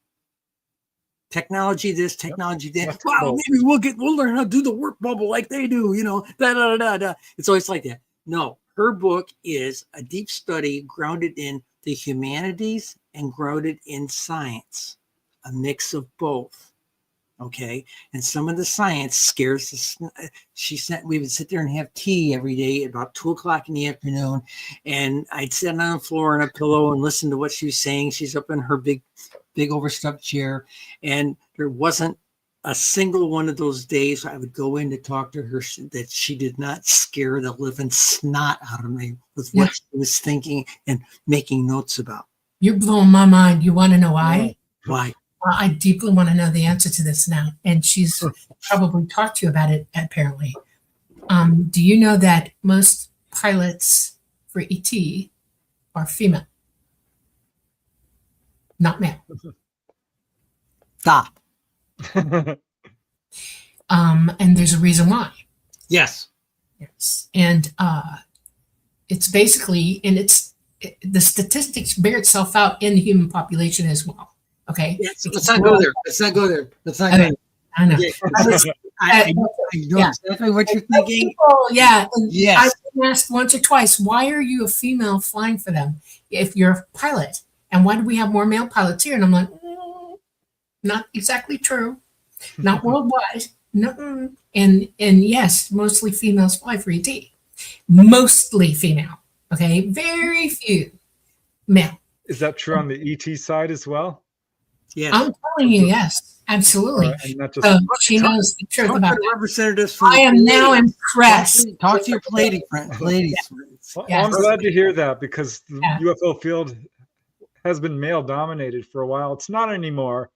Technology this, technology that. Wow, maybe we'll learn how to do the work bubble like they do, It's always like that. No, her book is a deep study grounded in the humanities and grounded in science, a mix of both. Okay, and some of the science scares us. We would sit there and have tea every day at about 2:00 in the afternoon, and I'd sit on the floor on a pillow and listen to what she was saying. She's up in her big overstuffed chair, and there wasn't a single one of those days I would go in to talk to her that she did not scare the living snot out of me with what she was thinking and making notes about. You're blowing my mind. You want to know why? Why? Well, I deeply want to know the answer to this now, and she's probably talked to you about it, apparently. Do you know that most pilots for ET are female? Not male. Stop. And there's a reason why. Yes. And it's basically, the statistics bear itself out in the human population as well. Okay. Yes, let's not go there. I know. I know exactly what you're thinking. Yes. I've been asked once or twice, why are you a female flying for them if you're a pilot? And why do we have more male pilots here? And I'm like, not exactly true. Not worldwide. No. And yes, mostly females fly for ET. Mostly female. Okay. Very few male. Is that true on the ET side as well? Yes. I'm telling you, yes, absolutely. She knows the truth about that. I am now impressed. Talk to your lady friends. Well, I'm glad to hear that because the UFO field has been male dominated for a while. It's not anymore.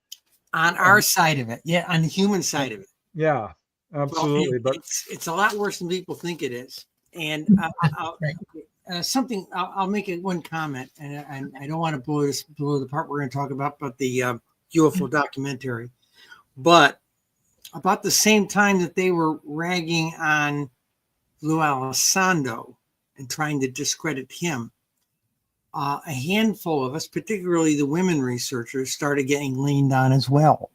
On our side of it. Yeah, on the human side of it. Yeah, absolutely. Well, it's a lot worse than people think it is. And I'll make one comment, and I don't want to blow the part we're going to talk about the UFO documentary, but about the same time that they were ragging on Lou Elizondo and trying to discredit him, a handful of us, particularly the women researchers, started getting leaned on as well.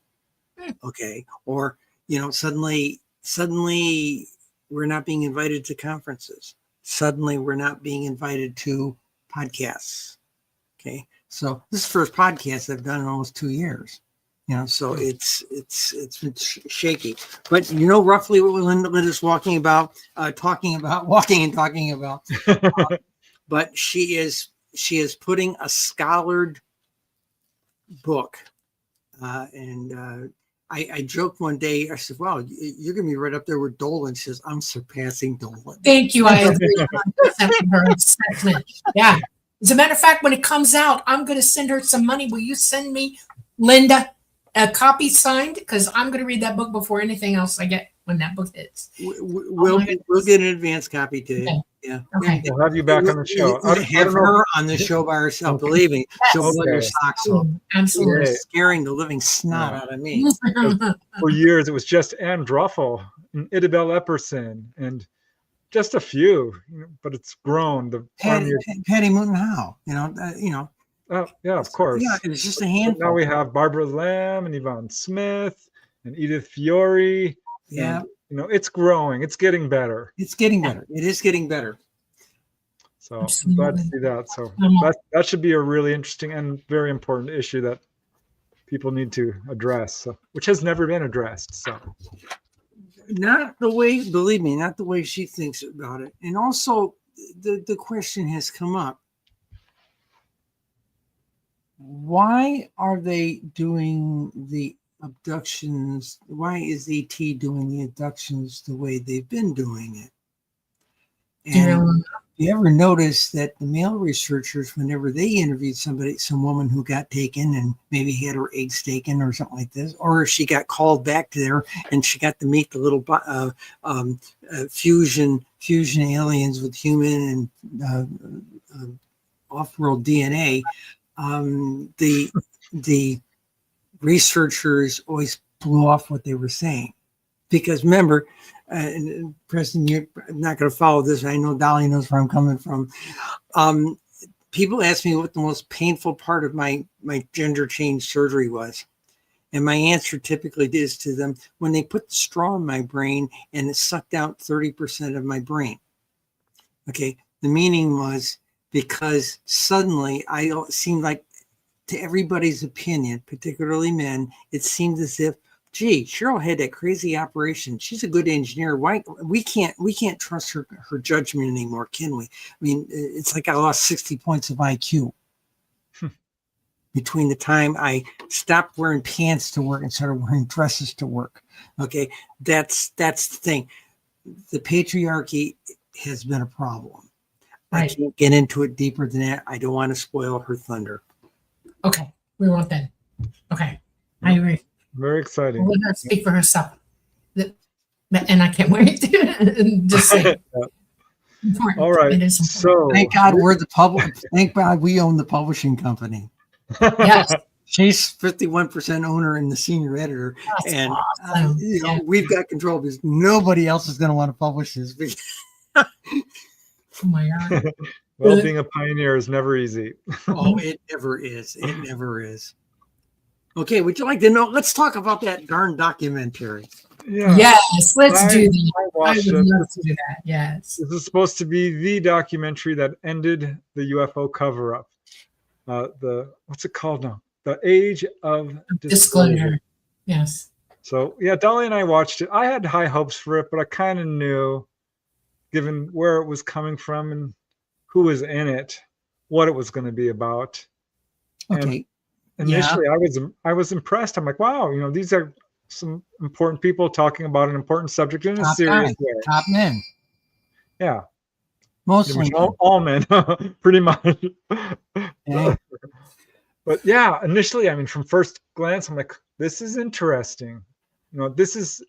Okay, or suddenly we're not being invited to conferences. Suddenly we're not being invited to podcasts. Okay. So this is the first podcast I've done in almost 2 years. So it's been shaky. But roughly what Linda's talking about. But she is putting a scholared book. I joked one day, I said, wow, you're going to be right up there with Dolan. She says, I'm surpassing Dolan. Thank you. I agree 100% with her assessment. Yeah. As a matter of fact, when it comes out, I'm going to send her some money. Will you send me, Linda, a copy signed? Because I'm going to read that book before anything else I get when that book hits. We'll get an advance copy to you. Okay. Yeah. Okay. We'll have you back on the show. Have her on the show by herself. Believe me, she'll blow your socks off. Absolutely. You're scaring the living snot out of me. For years, it was just Ann Druffel and Idabel Epperson and just a few, but it's grown. The army. Patty Moon Howe, Oh, yeah, of course. Yeah, it's just a But handful. now we have Barbara Lamb and Yvonne Smith and Edith Fiore. Yeah. And, it's growing. It's getting better. It's getting better. It is getting better. So I'm glad to see that. So that should be a really interesting and very important issue that people need to address, which has never been addressed. So not the way, believe me, not the way she thinks about it. And also the question has come up. Why are they doing the abductions? Why is ET doing the abductions the way they've been doing it? And you ever notice that the male researchers, whenever they interviewed some woman who got taken and maybe had her eggs taken or something like this, or she got called back to there and she got to meet the little fusion aliens with human and off-world DNA, the researchers always blew off what they were saying, because remember, Preston, you're not going to follow this. I know Dolly knows where I'm coming from. People ask me what the most painful part of my gender change surgery was. And my answer typically is to them, when they put the straw in my brain and it sucked out 30% of my brain. Okay. The meaning was because suddenly I seemed like, to everybody's opinion, particularly men, it seemed as if, gee, Cheryl had that crazy operation. She's a good engineer. Why we can't trust her judgment anymore, can we? I mean, it's like I lost 60 points of IQ between the time I stopped wearing pants to work and started wearing dresses to work. Okay, that's the thing. The patriarchy has been a problem. Right. I can't get into it deeper than that. I don't want to spoil her thunder. Okay, we won't then. Okay, I agree. Very exciting. We'll let her speak for herself. And I can't wait to just say important. All right. It is so thank God we're the public. Thank God we own the publishing company. Yes. She's 51% owner and the senior editor. That's and awesome. We've got control because nobody else is going to want to publish this. Oh my God. Well, being a pioneer is never easy. Oh, it never is. It never is. Okay, would you like to know? Let's talk about that darn documentary. Yeah. Yes, let's do that. I would love to do that. Yes. This is supposed to be the documentary that ended the UFO cover-up. What's it called now? The Age of Disclosure. Yes. So, yeah, Dolly and I watched it. I had high hopes for it, but I kind of knew, given where it was coming from and who was in it, what it was going to be about. Okay. And initially, I was impressed. I'm like, wow, these are some important people talking about an important subject in a serious way. Top men. Yeah. Mostly all men, pretty much. Yeah. But yeah, initially, I mean, from first glance, I'm like, this is interesting. This is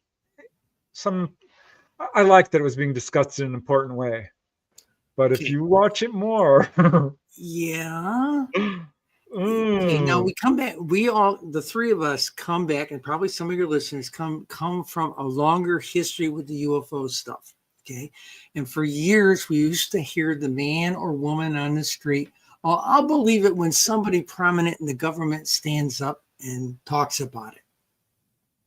I like that it was being discussed in an important way. But if you watch it more. Yeah. Okay, now we come back. We all, the three of us, come back, and probably some of your listeners come from a longer history with the UFO stuff. Okay, and for years we used to hear the man or woman on the street. Oh, I'll believe it when somebody prominent in the government stands up and talks about it.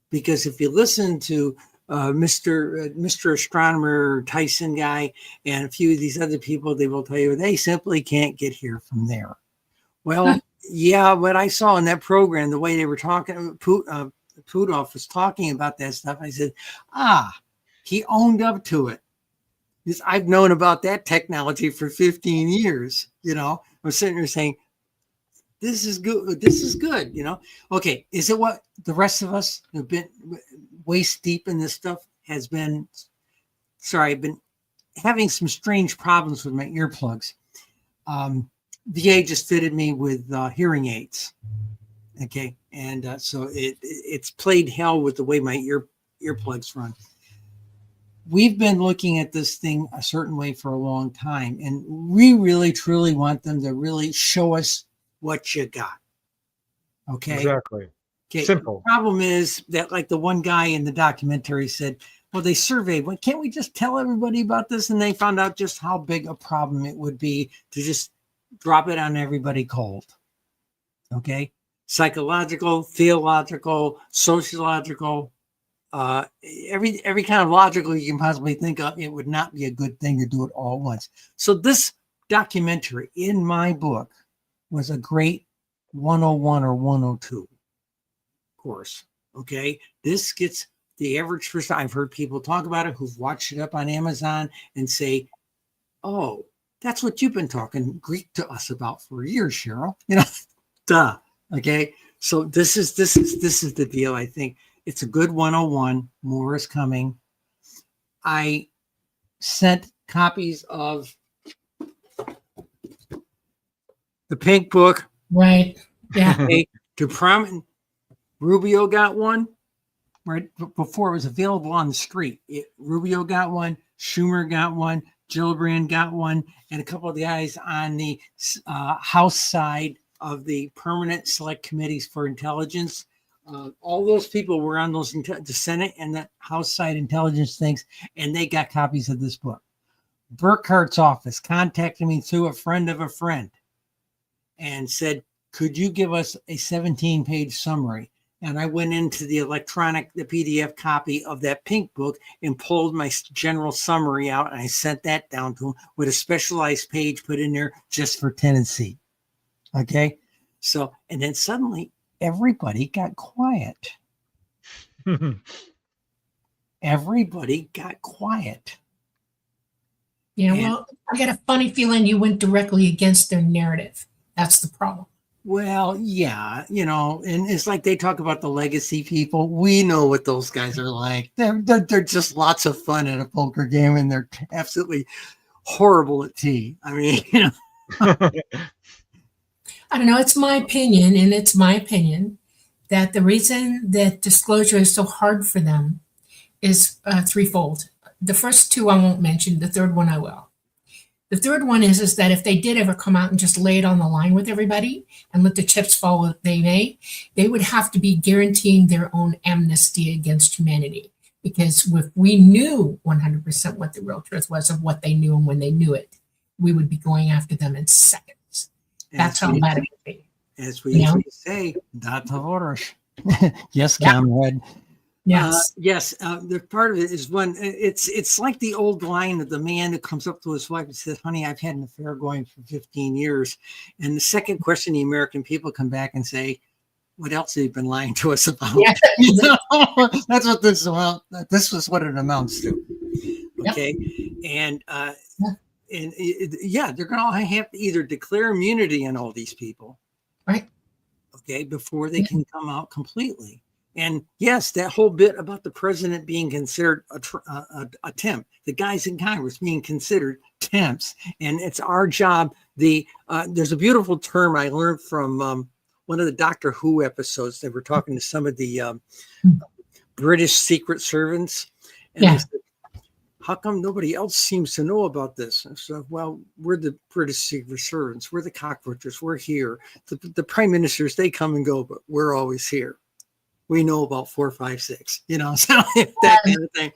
Because if you listen to Mr. Astronomer Tyson guy and a few of these other people, they will tell you they simply can't get here from there. Well. Yeah, what I saw in that program, the way they were talking, Putoff was talking about that stuff. I said, he owned up to it. Because I've known about that technology for 15 years. I'm sitting there saying, this is good. This is good. Okay, is it what the rest of us have been waist deep in this stuff has been? Sorry, I've been having some strange problems with my earplugs. VA just fitted me with hearing aids. Okay. And so it's played hell with the way my earplugs run. We've been looking at this thing a certain way for a long time, and we really, truly want them to really show us what you got. Okay. Exactly. Okay. Simple. The problem is that, like the one guy in the documentary said, Well, they surveyed, well, can't we just tell everybody about this? And they found out just how big a problem it would be to just drop it on everybody cold. Okay. Psychological, theological, sociological, every kind of logical you can possibly think of, it would not be a good thing to do it all at once. So this documentary in my book was a great 101 or 102 course. Okay. This gets the average person. I've heard people talk about it who've watched it up on Amazon and say, oh, that's what you've been talking Greek to us about for years, Cheryl. Duh. Okay. So this is the deal. I think it's a good 101. More is coming. I sent copies of the pink book. Right. Yeah. To prominent. Rubio got one right before it was available on the street. Rubio got one, Schumer got one, Gillibrand got one, and a couple of the guys on the House side of the permanent select committees for intelligence. All those people were on those, the Senate and the House side intelligence things, and they got copies of this book. Burkhart's office contacted me through a friend of a friend and said, could you give us a 17-page summary? And I went into the PDF copy of that pink book and pulled my general summary out. And I sent that down to him with a specialized page put in there just for Tennessee. Okay. So, and then suddenly everybody got quiet. Everybody got quiet. Yeah. Well, I got a funny feeling you went directly against their narrative. That's the problem. Well, yeah, and it's like they talk about the legacy people. We know what those guys are like. They're just lots of fun at a poker game, and they're absolutely horrible at tea. I mean, I don't know. It's my opinion, and it's my opinion that the reason that disclosure is so hard for them is threefold. The first two I won't mention. The third one I will. The third one is that if they did ever come out and just lay it on the line with everybody and let the chips fall what they may, they would have to be guaranteeing their own amnesty against humanity. Because if we knew 100% what the real truth was of what they knew and when they knew it, we would be going after them in seconds. That's how bad it would be. As we usually say, "Dat Tavorish." Yes, comrade. Yes. The part of it is when it's like the old line of the man who comes up to his wife and says, honey, I've had an affair going for 15 years. And the second question, the American people come back and say, what else have you been lying to us about? Yeah. That's what this is about. This was what it amounts to. Okay. Yep. They're going to have to either declare immunity on all these people. Right. Okay. Before they can come out completely. And yes, that whole bit about the president being considered a temp, the guys in Congress being considered temps, and it's our job. There's a beautiful term I learned from one of the Doctor Who episodes. They were talking to some of the British secret servants, and they said, how come nobody else seems to know about this? I said, well, we're the British secret servants. We're the cockroaches. We're here. The prime ministers, they come and go, but we're always here. We know about 4, 5, 6, so that kind of thing.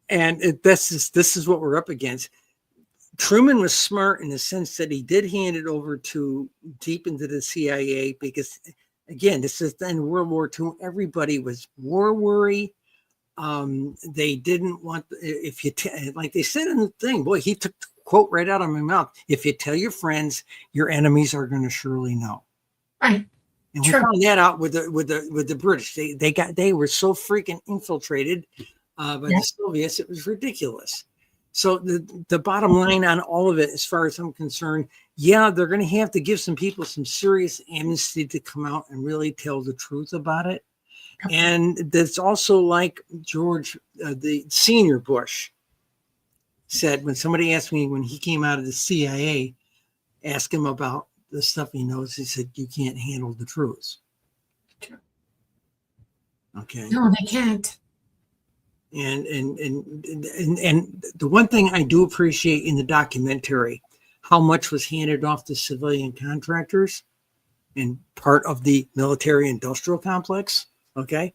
And this is what we're up against. Truman was smart in the sense that he did hand it over to deep into the CIA because, again, this is then World War II. Everybody was war worry. They didn't want, if you, like they said in the thing, boy, he took the quote right out of my mouth. If you tell your friends, your enemies are going to surely know. Right. And we found that out with the British. They were so freaking infiltrated by the Soviets, it was ridiculous. So the bottom line on all of it, as far as I'm concerned, they're going to have to give some people some serious amnesty to come out and really tell the truth about it. And that's also like George, the senior Bush, said when somebody asked me when he came out of the CIA, ask him about the stuff he knows, he said, you can't handle the truth. Okay. No, they can't. And the one thing I do appreciate in the documentary, how much was handed off to civilian contractors and part of the military industrial complex. Okay.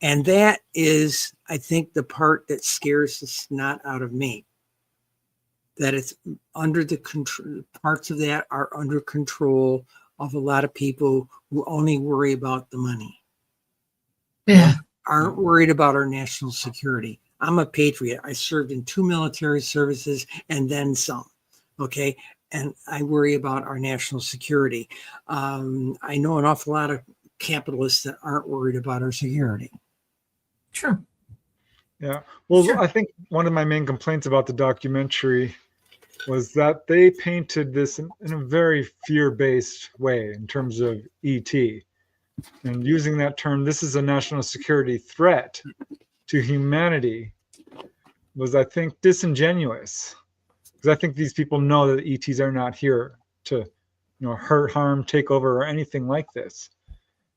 And that is, I think the part that scares the snot out of me, that it's under the control, parts of that are under control of a lot of people who only worry about the money. Yeah. Aren't worried about our national security. I'm a patriot. I served in 2 military services and then some. Okay. And I worry about our national security. I know an awful lot of capitalists that aren't worried about our security. Sure. Yeah. Well, Sure. I think one of my main complaints about the documentary was that they painted this in a very fear-based way in terms of ET. And using that term, this is a national security threat to humanity, was, I think, disingenuous. Because I think these people know that ETs are not here to, hurt, harm, take over, or anything like this.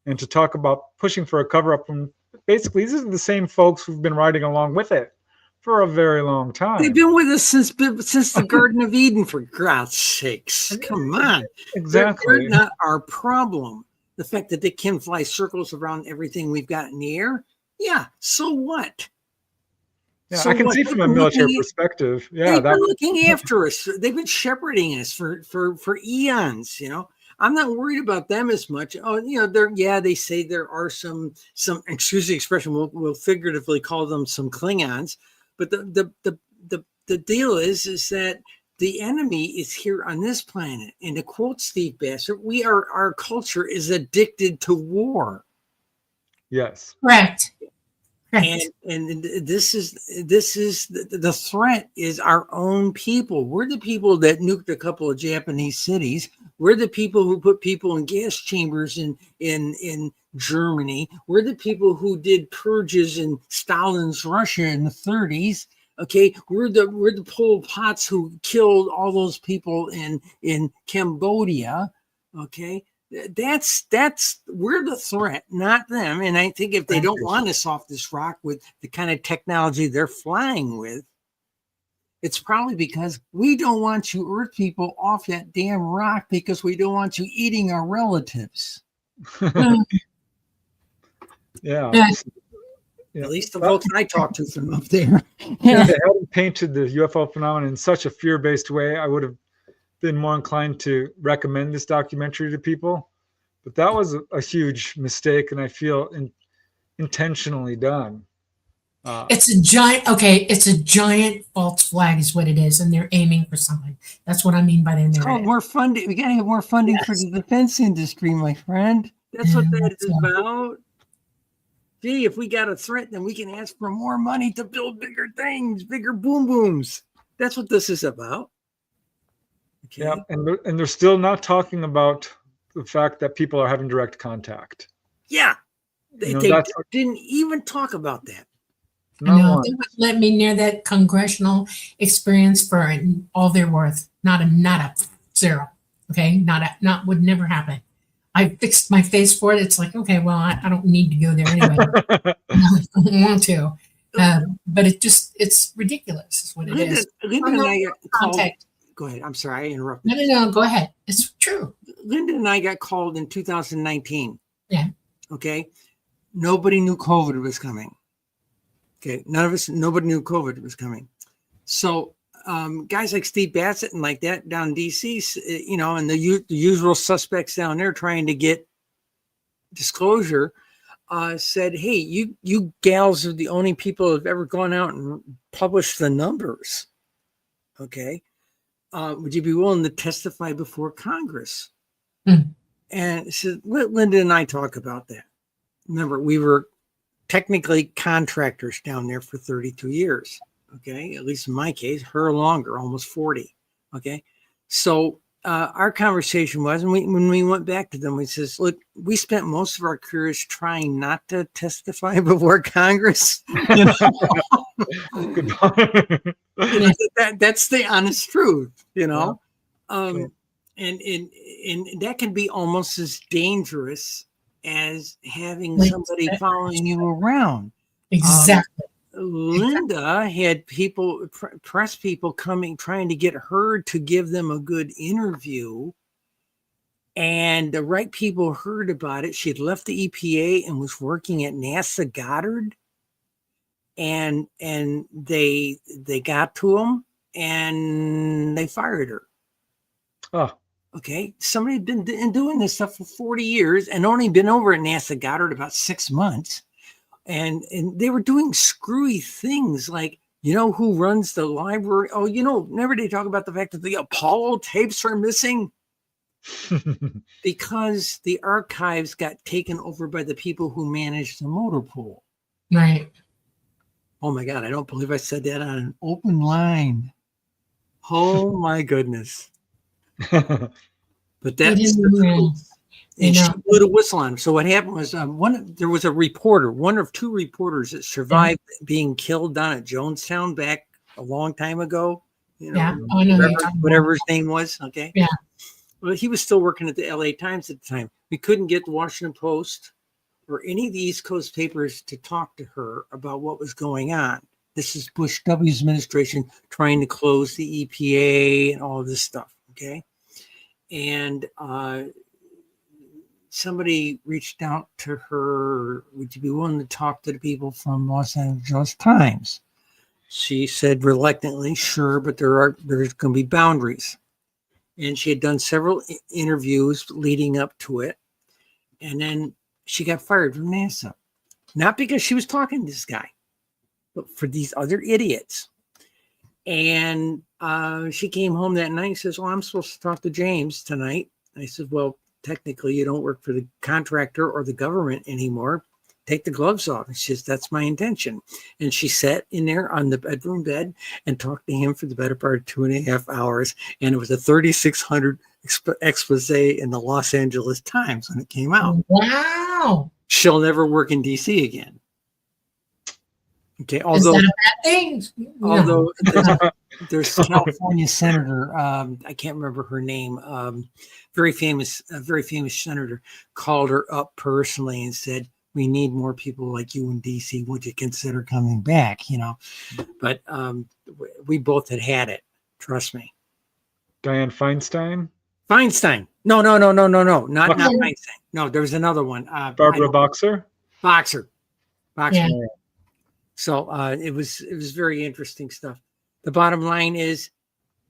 And to talk about pushing for a cover-up, and basically, these are the same folks who've been riding along with it for a very long time. They've been with us since the Garden of Eden, for God's sakes. Come on. Exactly. They're not our problem. The fact that they can fly circles around everything we've got in the air, yeah, so what? Yeah, So I can what? see from a military perspective. Yeah, they've been looking after us. They've been shepherding us for eons. I'm not worried about them as much. Oh, they say there are some excuse the expression, we'll figuratively call them some Klingons, but the deal is that the enemy is here on this planet. And to quote Steve Bassett, our culture is addicted to war. Yes. Correct. And this is the threat is our own people. We're the people that nuked a couple of Japanese cities. We're the people who put people in gas chambers in Germany. We're the people who did purges in Stalin's Russia in the 30s. Okay, we're the Pol Pots who killed all those people in Cambodia. Okay. That's we're the threat, not them. And I think if they don't want us off this rock with the kind of technology they're flying with, it's probably because we don't want you Earth people off that damn rock because we don't want you eating our relatives. Yeah. At least the folks I talk to from up there. If they hadn't painted the UFO phenomenon in such a fear-based way, I would have been more inclined to recommend this documentary to people. But that was a huge mistake, and I feel intentionally done. It's a giant false flag is what it is, and they're aiming for something. That's what I mean by their narrative. Oh, more funding. We got to have more funding for the defense industry, my friend. That's what that is about. Gee, if we got a threat, then we can ask for more money to build bigger things, bigger boom booms. That's what this is about. Okay. Yeah, and they're still not talking about the fact that people are having direct contact. Yeah, they didn't even talk about that. No, they wouldn't let me near that congressional experience for all they're worth. Not a zero. Okay, would never happen. I fixed my face for it. It's like, okay, well, I don't need to go there anyway. I don't want to. But it's ridiculous is what it is. Linda and I got called. Go ahead. I'm sorry, I interrupted. No, go ahead. It's true. Linda and I got called in 2019. Yeah. Okay. Nobody knew COVID was coming. Okay. Nobody knew COVID was coming. So guys like Steve Bassett and like that down in DC, and the usual suspects down there trying to get disclosure, said, hey, you gals are the only people who have ever gone out and published the numbers. Okay. Would you be willing to testify before Congress? And so let Linda and I talk about that. Remember, we were technically contractors down there for 32 years. Okay. At least in my case, her longer, almost 40. Okay. So our conversation was, and when we went back to them, we says, look, we spent most of our careers trying not to testify before Congress. That's the honest truth, and that can be almost as dangerous as having somebody following you around. Exactly. Linda had people, press people coming, trying to get her to give them a good interview. And the right people heard about it. She had left the EPA and was working at NASA Goddard. and they got to him and they fired her. Oh, Okay, somebody had been doing this stuff for 40 years and only been over at NASA Goddard about 6 months. And they were doing screwy things like, you know, who runs the library? Oh, you know, never did they talk about the fact that the Apollo tapes are missing because the archives got taken over by the people who managed the motor pool. Right. Oh my God, I don't believe I said that on an open line. Oh my goodness. But that's the truth. And she blew a whistle on him. So what happened was there was a reporter, one of two reporters that survived being killed down at Jonestown back a long time ago. You know, whatever his name was. Okay. Yeah. Well, he was still working at the LA Times at the time. We couldn't get the Washington Post or any of the East Coast papers to talk to her about what was going on. This is Bush W's administration trying to close the EPA and all this stuff. Okay. And somebody reached out to her, would you be willing to talk to the people from Los Angeles Times? She said reluctantly, sure, but there's going to be boundaries. And she had done several interviews leading up to it. And then she got fired from NASA. Not because she was talking to this guy, but for these other idiots. And she came home that night and says, well, I'm supposed to talk to James tonight. I said, well, technically you don't work for the contractor or the government anymore. Take the gloves off. And she says, that's my intention. And she sat in there on the bedroom bed and talked to him for the better part of 2.5 hours. And it was a 3,600 expose in the Los Angeles Times when it came out. Wow. She'll never work in DC again. Okay. Although, is that a bad thing? Although there's California senator, I can't remember her name, very famous senator, called her up personally and said, we need more people like you in DC. Would you consider coming back? You know, but we both had it. Trust me. Dianne Feinstein? Feinstein. No. Not Feinstein. No, there was another one. Barbara Boxer? Boxer. Yeah. So it was very interesting stuff. The bottom line is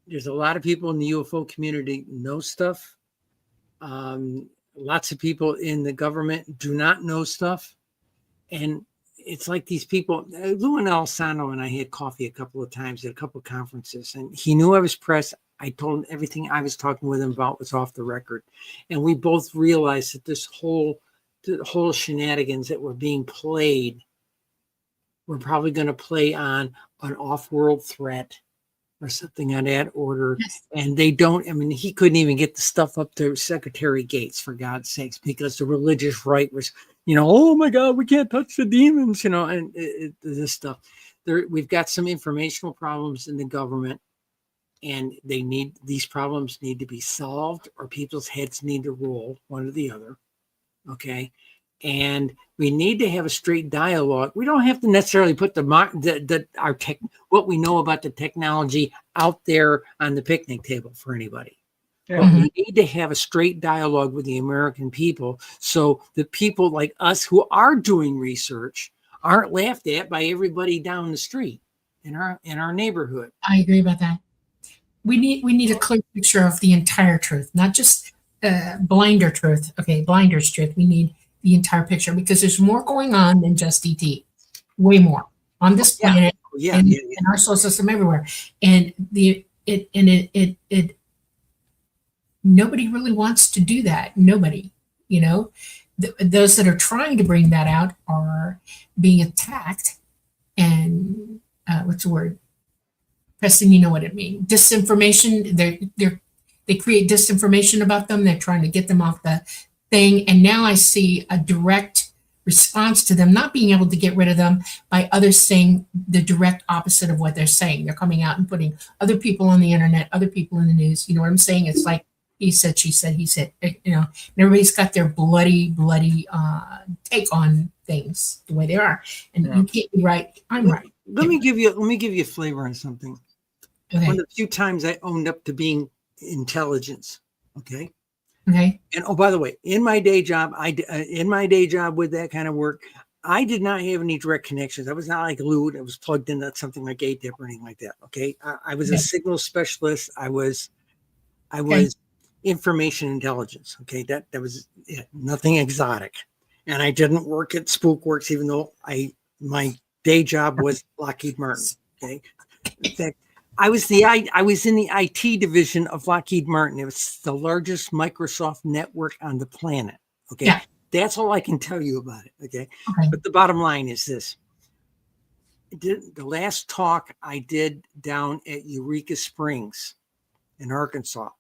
there's a lot of people in the UFO community know stuff. Lots of people in the government do not know stuff. And it's like these people, Lou and Alessandro and I had coffee a couple of times at a couple of conferences, and he knew I was press. I told him everything I was talking with him about was off the record. And we both realized that the whole shenanigans that were being played were probably going to play on an off-world threat or something on that order. Yes. And they don't, I mean, he couldn't even get the stuff up to Secretary Gates, for God's sakes, because the religious right was, you know, oh my God, we can't touch the demons, you know, and this stuff. We've got some informational problems in the government, and these problems need to be solved, or people's heads need to roll, one or the other. Okay. And we need to have a straight dialogue. We don't have to necessarily put what we know about the technology out there on the picnic table for anybody. Yeah. But we need to have a straight dialogue with the American people, so the people like us who are doing research aren't laughed at by everybody down the street in our neighborhood. I agree about that. We need a clear picture of the entire truth, not just blinder truth. Okay, blinder's truth. We need the entire picture, because there's more going on than just ET, way more on this planet and our solar system everywhere. And nobody really wants to do that. Nobody, you know, those that are trying to bring that out are being attacked. And what's the word? Preston, you know what it means. Disinformation. They create disinformation about them. They're trying to get them off the thing. And now I see a direct response to them not being able to get rid of them by others saying the direct opposite of what they're saying. They're coming out and putting other people on the internet, other people in the news. You know what I'm saying? It's like he said, she said, he said, you know, and everybody's got their bloody take on things the way they are. And you can't be right. I'm right. Let me give you a flavor on something. Okay. One of the few times I owned up to being intelligence. Okay. Okay. And oh, by the way, in my day job with that kind of work, I did not have any direct connections. I was not like Lou that was plugged into something like ATIP or anything like that. Okay. I was a signal specialist. I was information intelligence. Okay. That was it. Nothing exotic. And I didn't work at Spookworks, even though my day job was Lockheed Martin. Okay. In fact, I was in the IT division of Lockheed Martin. It was the largest Microsoft network on the planet. Okay. Yeah. That's all I can tell you about it. Okay. But the bottom line is this. The last talk I did down at Eureka Springs in Arkansas,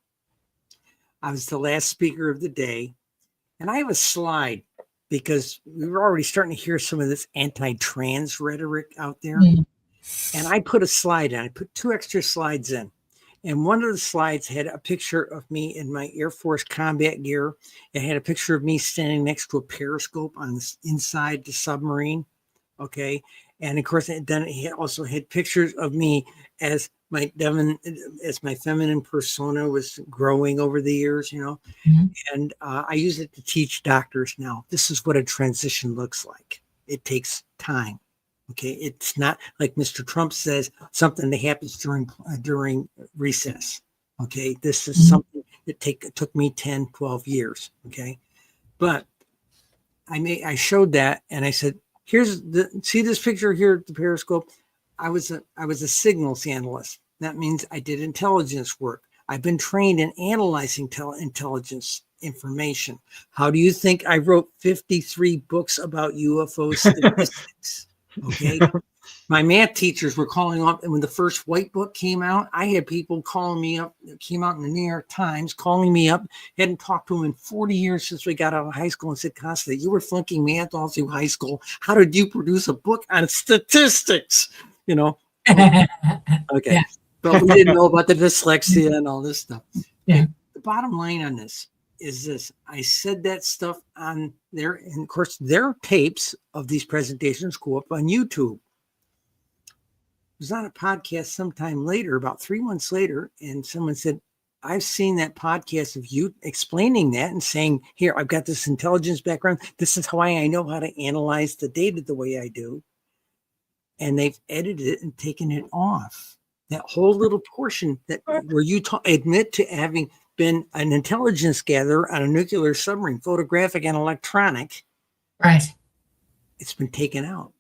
I was the last speaker of the day. And I have a slide because we were already starting to hear some of this anti-trans rhetoric out there. Mm. And I put a slide in. I put 2 extra slides in. And one of the slides had a picture of me in my Air Force combat gear. It had a picture of me standing next to a periscope on the inside the submarine. Okay. And of course, then it also had pictures of me as my feminine persona was growing over the years, you know. Mm-hmm. And I use it to teach doctors now. This is what a transition looks like. It takes time. Okay, it's not like Mr. Trump says something that happens during recess. Okay, this is something that took me 10, 12 years. Okay, but I showed that and I said, see this picture here at the periscope. I was a signals analyst. That means I did intelligence work. I've been trained in analyzing intelligence information. How do you think I wrote 53 books about UFO statistics? Okay. My math teachers were calling up, and when the first white book came out, I had people calling me up. It came out in the New York Times, calling me up. Hadn't talked to them in 40 years since we got out of high school, and said, Costa, you were flunking math all through high school. How did you produce a book on statistics? You know? Okay. Yeah. But we didn't know about the dyslexia and all this stuff. Yeah. And the bottom line on this is this. I said that stuff on there, and of course, their tapes of these presentations go up on YouTube. It was on a podcast sometime later, about 3 months later, and someone said, I've seen that podcast of you explaining that and saying, here, I've got this intelligence background. This is why I know how to analyze the data the way I do. And they've edited it and taken it off. That whole little portion that where you admit to having been an intelligence gatherer on a nuclear submarine, photographic and electronic. Right. It's been taken out.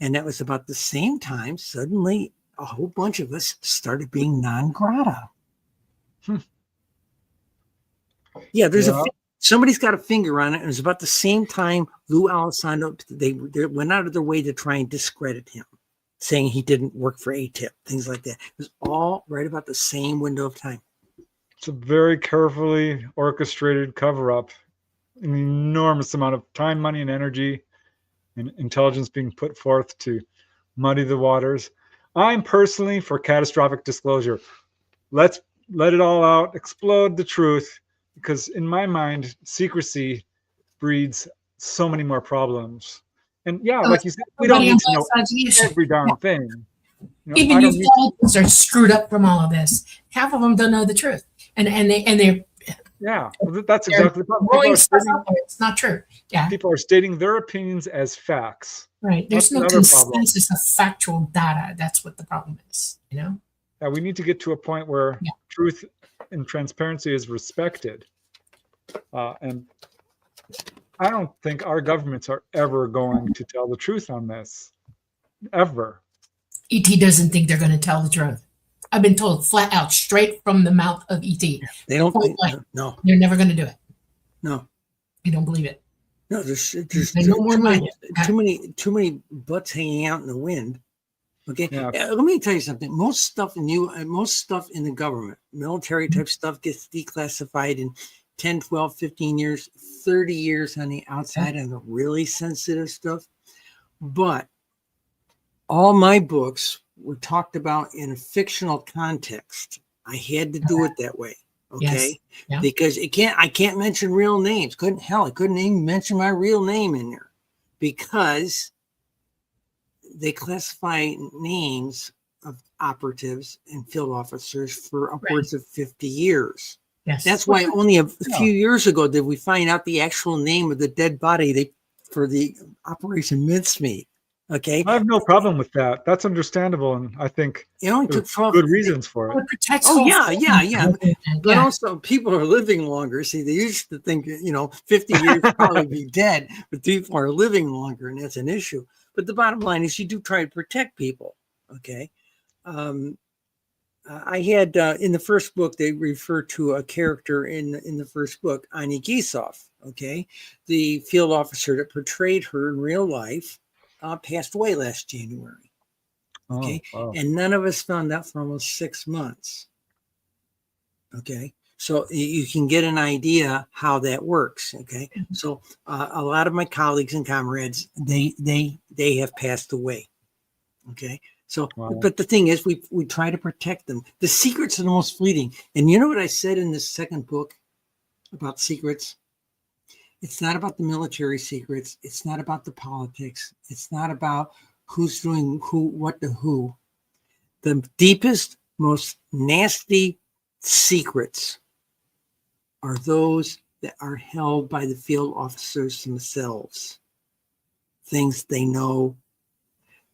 And that was about the same time, suddenly a whole bunch of us started being non grata. Yeah, somebody's got a finger on it. And it was about the same time Lou Alessandro, they went out of their way to try and discredit him, saying he didn't work for ATIP, things like that. It was all right about the same window of time. It's a very carefully orchestrated cover-up, an enormous amount of time, money, and energy and intelligence being put forth to muddy the waters. I'm personally for catastrophic disclosure. Let's let it all out, explode the truth, because in my mind, secrecy breeds so many more problems. And yeah, like you said, we don't need to know every darn thing. You know, even ufologists are screwed up from all of this. Half of them don't know the truth, and they're yeah, that's exactly the problem. It's not true. Yeah, people are stating their opinions as facts. Right. There's no consensus of factual data. That's what the problem is. You know. Yeah, we need to get to a point where truth and transparency is respected, and I don't think our governments are ever going to tell the truth on this, ever. ET doesn't think they're going to tell the truth. I've been told flat out, straight from the mouth of ET. They don't think, no. They're never going to do it. No. They don't believe it. No, there's too many butts hanging out in the wind. Okay. Yeah. Let me tell you something. Most stuff in the government, military type stuff gets declassified in 10, 12, 15 years, 30 years on the outside on the really sensitive stuff. But all my books were talked about in a fictional context. I had to do it that way. Okay. Yes. Yeah. Because I can't mention real names. I couldn't even mention my real name in there because they classify names of operatives and field officers for upwards of 50 years. Yes. That's why only a few years ago did we find out the actual name of the dead body they for the Operation Mincemeat. Okay. I have no problem with that. That's understandable, and I think It only there's took 12 good reasons for it. It protects Oh, whole yeah, yeah, families. yeah. But Yeah. also, people are living longer. See, they used to think, 50 years probably be dead, but people are living longer, and that's an issue. But the bottom line is you do try to protect people, okay? I had, in the first book, they refer to a character in the first book, Ani Gisov, okay? The field officer that portrayed her in real life passed away last January, okay? Oh, wow. And none of us found out for almost 6 months. Okay, so you can get an idea how that works. Okay, so a lot of my colleagues and comrades, they have passed away. Okay, so Wow. but the thing is, we try to protect them. The secrets are the most fleeting. And you know what I said in this second book about secrets? It's not about the military secrets. It's not about the politics. It's not about who's doing what to who. The deepest, most nasty secrets are those that are held by the field officers themselves. Things they know,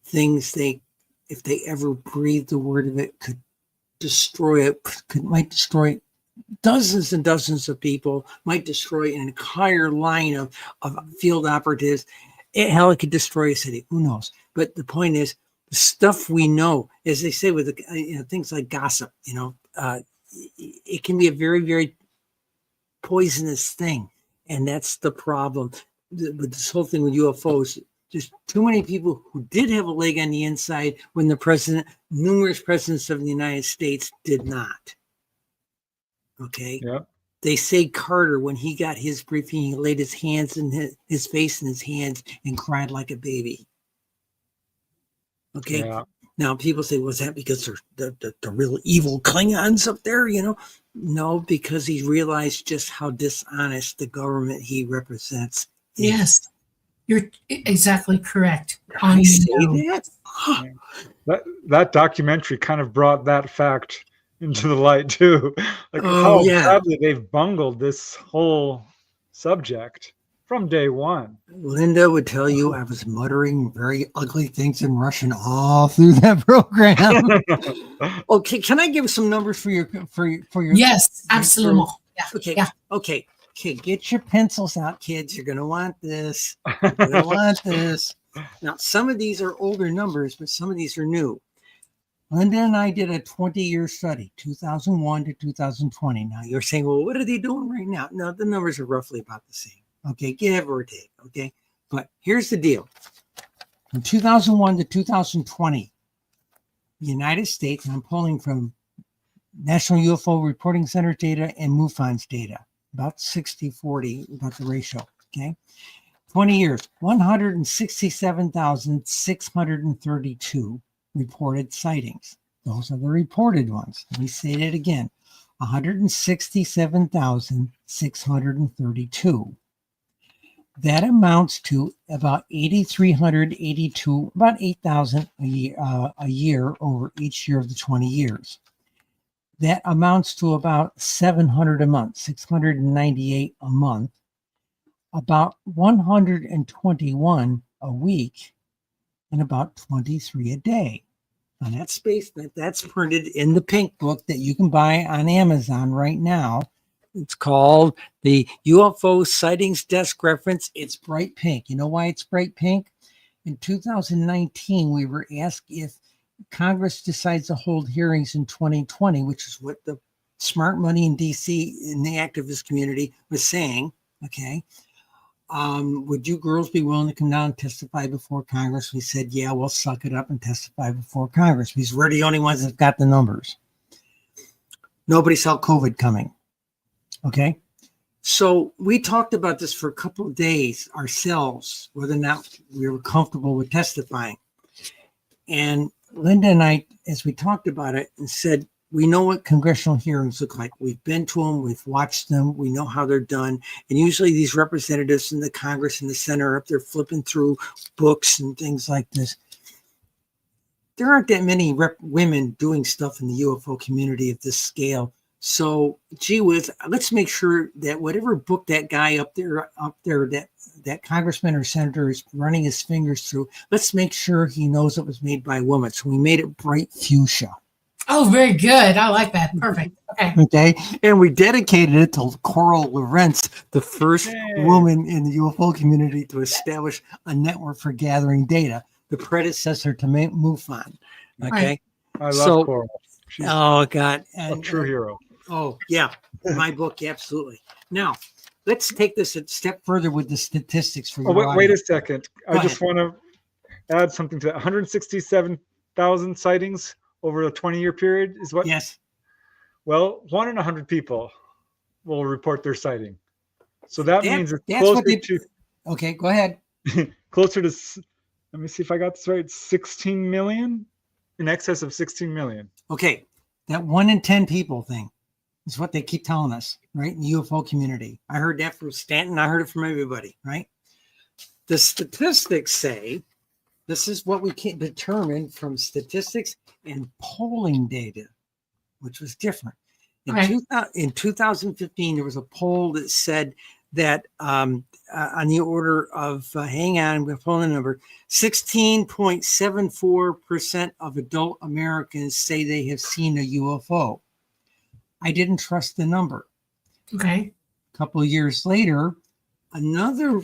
things if they ever breathe the word of it, could destroy it, might destroy dozens and dozens of people, might destroy an entire line of field operatives. Hell, it could destroy a city. Who knows? But the point is, the stuff we know, as they say with things like gossip, it can be a very, very poisonous thing. And that's the problem with this whole thing with UFOs. Just too many people who did have a leg on the inside when numerous presidents of the United States did not. Okay. Yeah. They say Carter, when he got his briefing, he laid his hands in his face in his hands and cried like a baby. Okay. Yeah. Now, people say, was that because they're the real evil Klingons up there? No, because he realized just how dishonest the government he represents is. Yes, you're exactly correct. I say that? That documentary kind of brought that fact into the light too. Like Oh, how yeah. badly they've bungled this whole subject from day one. Linda would tell you I was muttering very ugly things in Russian all through that program. Okay, can I give some numbers for your Yes, absolutely. Yeah. Okay. Yeah. Okay, get your pencils out, kids. You're gonna want this. You're gonna want this. Now, some of these are older numbers, but some of these are new. Linda and I did a 20-year study, 2001 to 2020. Now you're saying, well, what are they doing right now? No, the numbers are roughly about the same. Okay, give or take. Okay, but here's the deal. From 2001 to 2020, the United States, and I'm pulling from National UFO Reporting Center data and MUFON's data, about 60-40, about the ratio. Okay, 20 years, 167,632 reported sightings. Those are the reported ones. Let me say that again. 167,632. That amounts to about 8,382, about 8,000 a year over each year of the 20 years. That amounts to about 700 a month, 698 a month, about 121 a week, and about 23 a day. On that space, that's printed in the pink book that you can buy on Amazon right now. It's called the UFO Sightings Desk Reference. It's bright pink. You know why it's bright pink? In 2019, we were asked if Congress decides to hold hearings in 2020, which is what the smart money in DC in the activist community was saying. Okay. Would you girls be willing to come down and testify before Congress? We said, yeah, we'll suck it up and testify before Congress because we're the only ones that got the numbers. Nobody saw COVID coming. Okay. So we talked about this for a couple of days ourselves, whether or not we were comfortable with testifying. And Linda and I, as we talked about it, and said, we know what congressional hearings look like. We've been to them. We've watched them. We know how they're done. And usually these representatives in the Congress and the Senate are up there flipping through books and things like this. There aren't that many women doing stuff in the UFO community at this scale So, gee whiz, let's make sure that whatever book that guy up there, that congressman or senator is running his fingers through, let's make sure he knows it was made by a woman. So we made it bright fuchsia. Oh, very good. I like that. Perfect. Okay. Okay. And we dedicated it to Coral Lorenz, the first woman in the UFO community to establish a network for gathering data, the predecessor to MUFON. Okay. I love Coral. She's oh, God. a true hero. Oh, yeah. My book, absolutely. Now, let's take this a step further with the statistics for your wait a second. Go I just want to add something to that. 167,000 sightings over a 20-year period is what? Yes. Well, 1 in 100 people will report their sighting. So that means it's closer to... Okay, go ahead. Closer to, let me see if I got this right, 16 million? In excess of 16 million. Okay, that 1 in 10 people thing is what they keep telling us, right? In the UFO community. I heard that from Stanton. I heard it from everybody, right? The statistics say, this is what we can determine from statistics and polling data, which was different. In 2015, there was a poll that said that on the order of, hang on, I'm going to pull the number, 16.74% of adult Americans say they have seen a UFO. I didn't trust the number. Okay. A couple of years later, another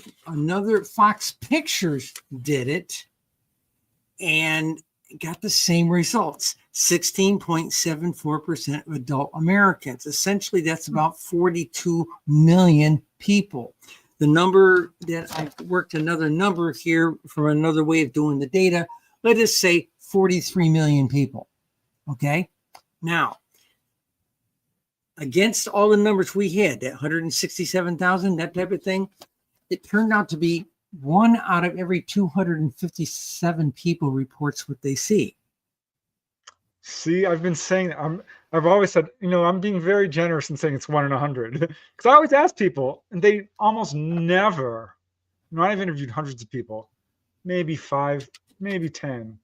Fox Pictures did it and got the same results. 16.74% of adult Americans. Essentially, that's about 42 million people. The number that I worked another number here from another way of doing the data, let us say 43 million people. Okay. Now, against all the numbers we had, that 167,000, that type of thing, it turned out to be 1 out of every 257 people reports what they see. See, I've been saying, I've always said, I'm being very generous in saying it's 1 in 100. Because I always ask people, and they almost never, I've interviewed hundreds of people, maybe 5, maybe 10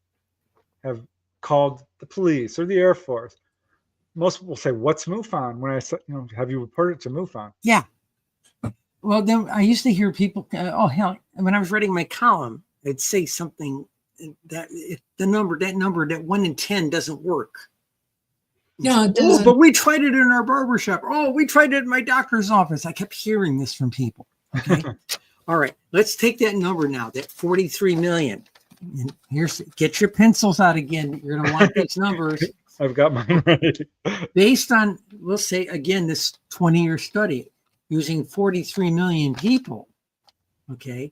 have called the police or the Air Force. Most will say, what's MUFON? When I say, have you reported to MUFON? Yeah. Well, then I used to hear people, oh, hell, when I was writing my column, I'd say something that that number, that 1 in 10 doesn't work. No, it doesn't. Oh, but we tried it in our barbershop. Oh, we tried it in my doctor's office. I kept hearing this from people. Okay. All right. Let's take that number now, that 43 million. And get your pencils out again. You're going to want these numbers. I've got mine ready. Based on, we'll say, again, this 20-year study using 43 million people. Okay.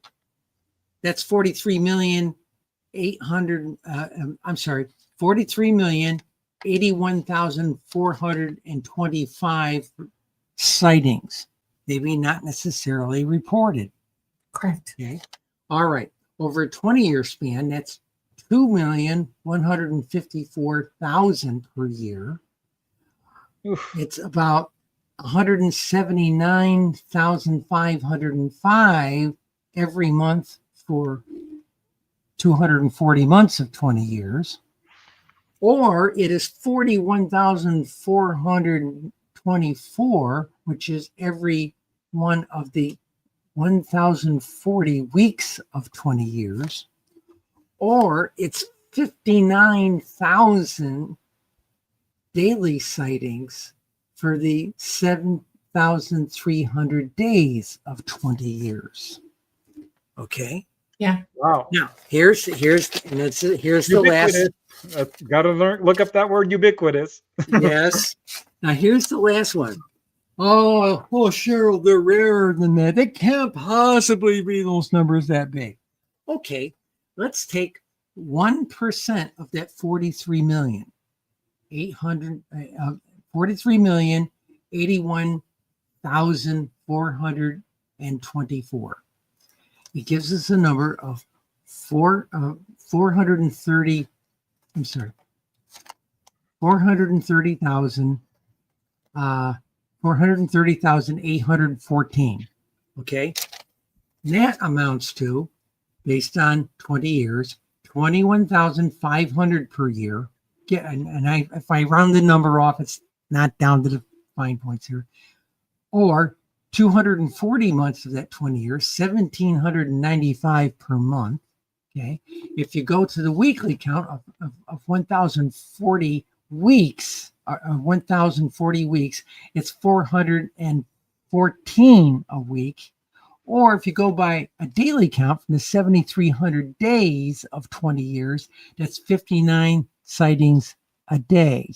That's 43,81,425 sightings. Maybe not necessarily reported. Correct. Okay. All right. Over a 20-year span, that's 2,154,000 per year. Oof. It's about 179,505 every month for 240 months of 20 years. Or it is 41,424, which is every one of the 1,040 weeks of 20 years. Or it's 59,000 daily sightings for the 7,300 days of 20 years. Okay. Yeah. Wow. Now here's the last. Got to look up that word ubiquitous. Yes. Now here's the last one. Oh, Cheryl, they're rarer than that. They can't possibly be those numbers that big. Okay, let's take 1% of that 43,81,424. It gives us a number of 430. I'm sorry, 430,000. 430,814. Okay. And that amounts to, based on 20 years, 21,500 per year. If I round the number off, it's not down to the fine points here, or 240 months of that 20 years, 1,795 per month. Okay. If you go to the weekly count of 1,040 weeks, 1,040 weeks, it's 414 a week. Or if you go by a daily count from the 7,300 days of 20 years, that's 59 sightings a day.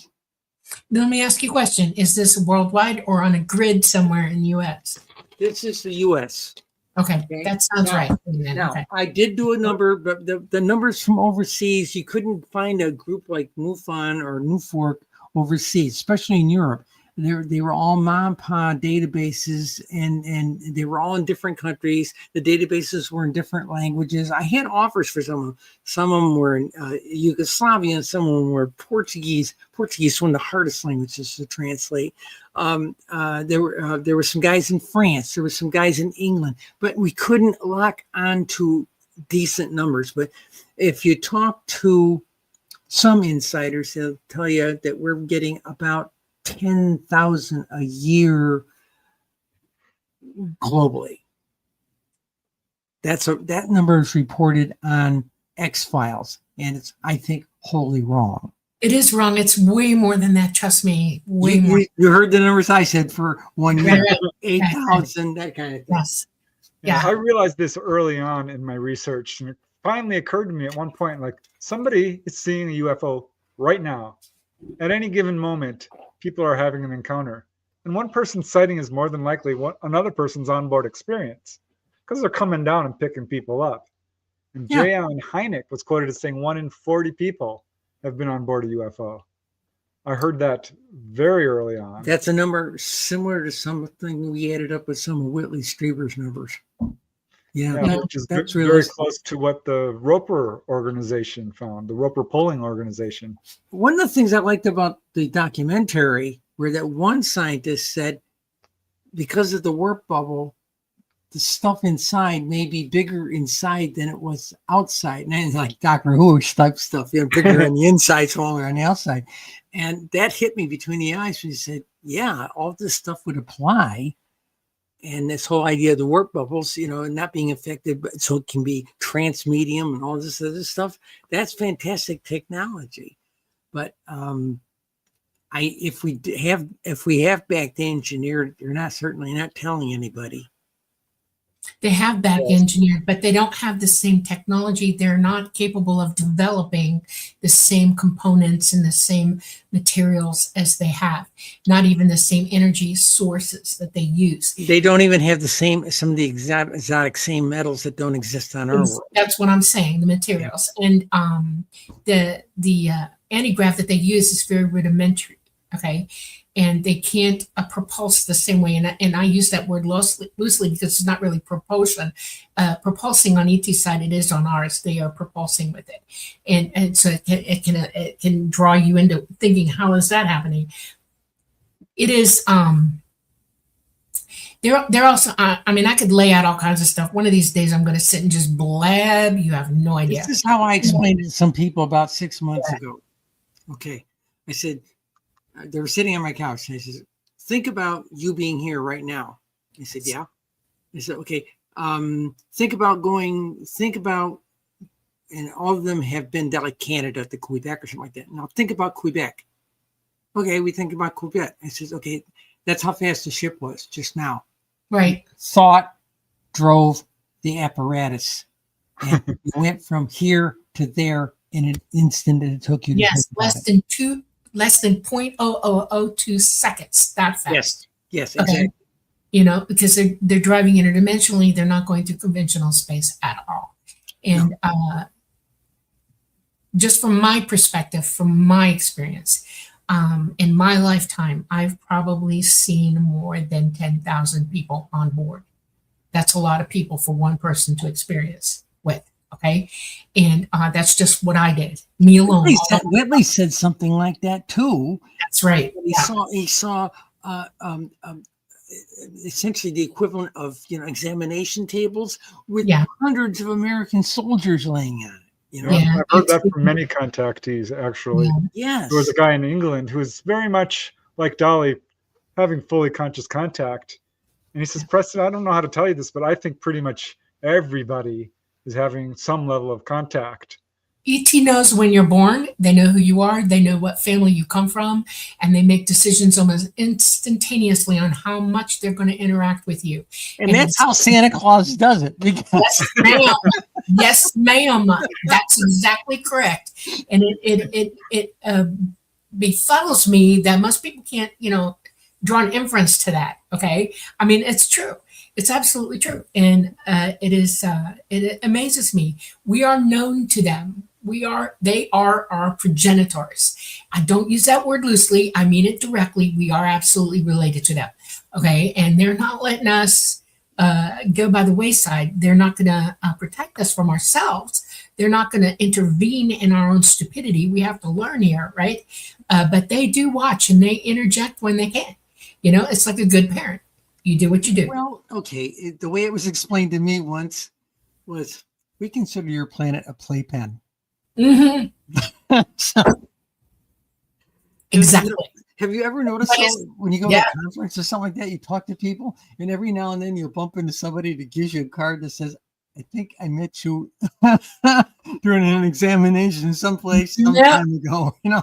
Let me ask you a question. Is this worldwide or on a grid somewhere in the U.S.? This is the U.S. Okay, that sounds right. Now, Okay. I did do a number, but the numbers from overseas, you couldn't find a group like MUFON or NUFORC overseas, especially in Europe. They were all mom and pop databases, and they were all in different countries. The databases were in different languages. I had offers for some of them. Some of them were in Yugoslavian, some of them were Portuguese. Portuguese is one of the hardest languages to translate. There were some guys in France. There were some guys in England, but we couldn't lock on to decent numbers. But if you talk to some insiders, they'll tell you that we're getting about 10,000 a year globally. That number is reported on X-Files, and it's, I think, wholly wrong. It is wrong. It's way more than that. Trust me. Way more. You heard the numbers I said for 1 year, Right. 8,000, that kind of thing. Yes. Yeah, Yeah. I realized this early on in my research, and it finally occurred to me at one point, like somebody is seeing a UFO right now. At any given moment, people are having an encounter. And one person's sighting is more than likely another person's onboard experience, because they're coming down and picking people up. And Yeah. J. Allen Hynek was quoted as saying 1 in 40 people have been on board a UFO. I heard that very early on. That's a number similar to something we added up with some of Whitley Strieber's numbers. Yeah, which is that's very realistic. close to what the Roper organization found, the Roper polling organization. One of the things I liked about the documentary were that one scientist said, because of the warp bubble, the stuff inside may be bigger inside than it was outside. And then like Doctor Who type stuff, bigger on the inside, smaller on the outside. And that hit me between the eyes when he said, yeah, all this stuff would apply. And this whole idea of the warp bubbles, and not being affected, but so it can be transmedium and all this other stuff. That's fantastic technology. But if we have back engineered, they're certainly not telling anybody. They have back engineered, but they don't have the same technology. They're not capable of developing the same components and the same materials as they have. Not even the same energy sources that they use. They don't even have some of the exotic same metals that don't exist on our world. That's what I'm saying, the materials. And the antigrav that they use is very rudimentary. Okay. And they can't propulse the same way. And I use that word loosely because it's not really propulsion. Propulsing on ET side, it is on ours. They are propulsing with it. And so it can draw you into thinking, how is that happening? It is, they're also, I could lay out all kinds of stuff. One of these days I'm going to sit and just blab. You have no idea. This is how I explained it to some people about 6 months ago. Okay. I said, they were sitting on my couch, and I said, think about you being here right now. I said, yeah. I said, okay, think about, and all of them have been to like Canada, to Quebec or something like that. Now think about Quebec. Okay, we think about Quebec. I said, okay, that's how fast the ship was just now. Right. Thought drove the apparatus. And it went from here to there in an instant that it took you to yes, think less than 0.0002 seconds. That fast. Yes, okay. Exactly. Because they're driving interdimensionally, they're not going through conventional space at all. And just from my perspective, from my experience, in my lifetime, I've probably seen more than 10,000 people on board. That's a lot of people for one person to experience with. Okay. And that's just what I did. Me alone. Whitley said something like that too. That's right. He saw essentially the equivalent of, examination tables with hundreds of American soldiers laying on it. I've heard that from many contactees, actually. Yes. There was a guy in England who was very much like Dolly, having fully conscious contact. And he says, Preston, I don't know how to tell you this, but I think pretty much everybody is having some level of contact. ET knows when you're born, they know who you are, they know what family you come from, and they make decisions almost instantaneously on how much they're going to interact with you. And that's how Santa Claus does it. Because yes, ma'am. Yes, ma'am. That's exactly correct. And it befuddles me that most people can't, draw an inference to that. Okay. I mean, it's true. It's absolutely true. And it amazes me. We are known to them. They are our progenitors. I don't use that word loosely. I mean it directly. We are absolutely related to them. Okay. And they're not letting us go by the wayside. They're not going to protect us from ourselves. They're not going to intervene in our own stupidity. We have to learn here, right? But they do watch and they interject when they can. It's like a good parent. You do what you do. Well, okay. The way it was explained to me once was, we consider your planet a playpen. Mm-hmm. So, exactly. Have you ever noticed when you go to a conference or something like that, you talk to people, and every now and then you'll bump into somebody that gives you a card that says, I think I met you during an examination someplace some time ago, Yeah.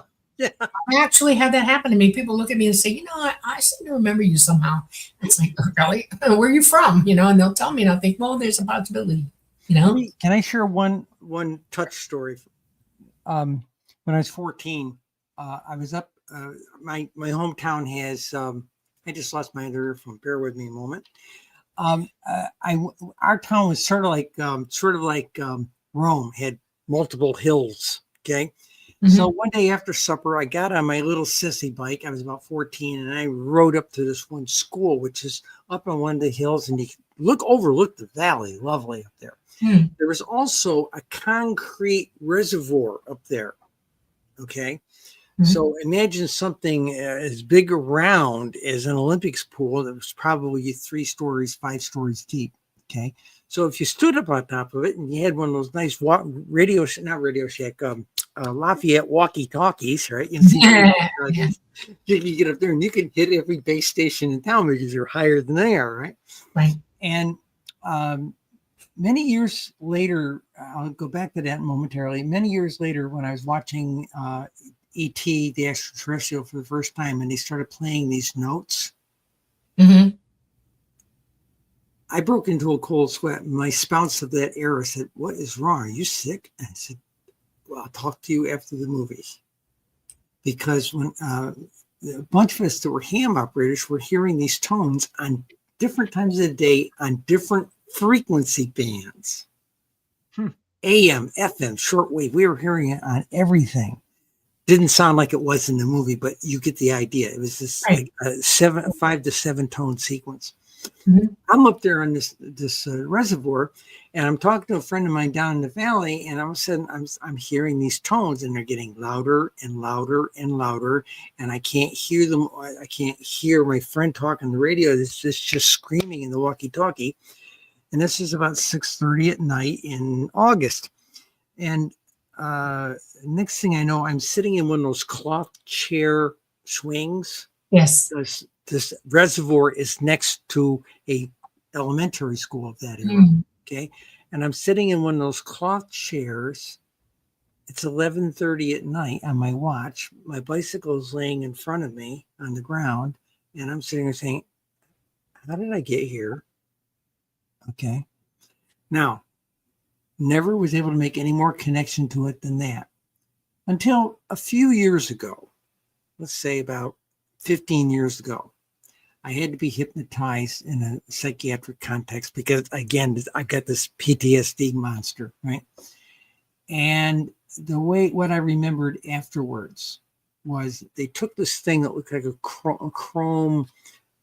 I actually had that happen to me. People look at me and say, I seem to remember you somehow. It's like, oh, really? Where are you from? And they'll tell me, and I'll think, well, there's a possibility, Can I share one touch story? When I was 14, I was up, my hometown has, I just lost my other earphone. Bear with me a moment. Our town was sort of like Rome, had multiple hills. Okay. Mm-hmm. So one day after supper, I got on my little sissy bike. I was about 14, and I rode up to this one school, which is up on one of the hills, and you overlook the valley. Lovely up there. Mm. There was also a concrete reservoir up there. Okay. Mm-hmm. So imagine something as big around as an Olympics pool that was probably 3 stories, 5 stories deep. Okay. So if you stood up on top of it and you had one of those nice Lafayette walkie-talkies, right? You can get up there and you can hit every base station in town because you're higher than they are, right? Right. And many years later, I'll go back to that momentarily. Many years later, when I was watching E.T., the extraterrestrial, for the first time, and they started playing these notes, mm-hmm. I broke into a cold sweat. My spouse of that era said, "What is wrong? Are you sick?" And I said, "Well, I'll talk to you after the movie." Because when a bunch of us that were ham operators were hearing these tones on different times of the day on different frequency bands. AM, FM, shortwave. We were hearing it on everything. Didn't sound like it was in the movie, but you get the idea. It was this like a 5 to 7 tone sequence. Mm-hmm. I'm up there on this reservoir, and I'm talking to a friend of mine down in the valley, and all of a sudden I'm hearing these tones, and they're getting louder and louder and louder, and I can't hear them. I can't hear my friend talking on the radio. It's just screaming in the walkie-talkie, and this is about 6:30 at night in August, and next thing I know, I'm sitting in one of those cloth chair swings. Yes. This reservoir is next to a elementary school of that era. Okay. And I'm sitting in one of those cloth chairs. It's 11:30 at night on my watch. My bicycle is laying in front of me on the ground. And I'm sitting there saying, how did I get here? Okay. Now, never was able to make any more connection to it than that. Until a few years ago, let's say about 15 years ago, I had to be hypnotized in a psychiatric context because, again, I got this PTSD monster, right? And what I remembered afterwards was they took this thing that looked like a chrome,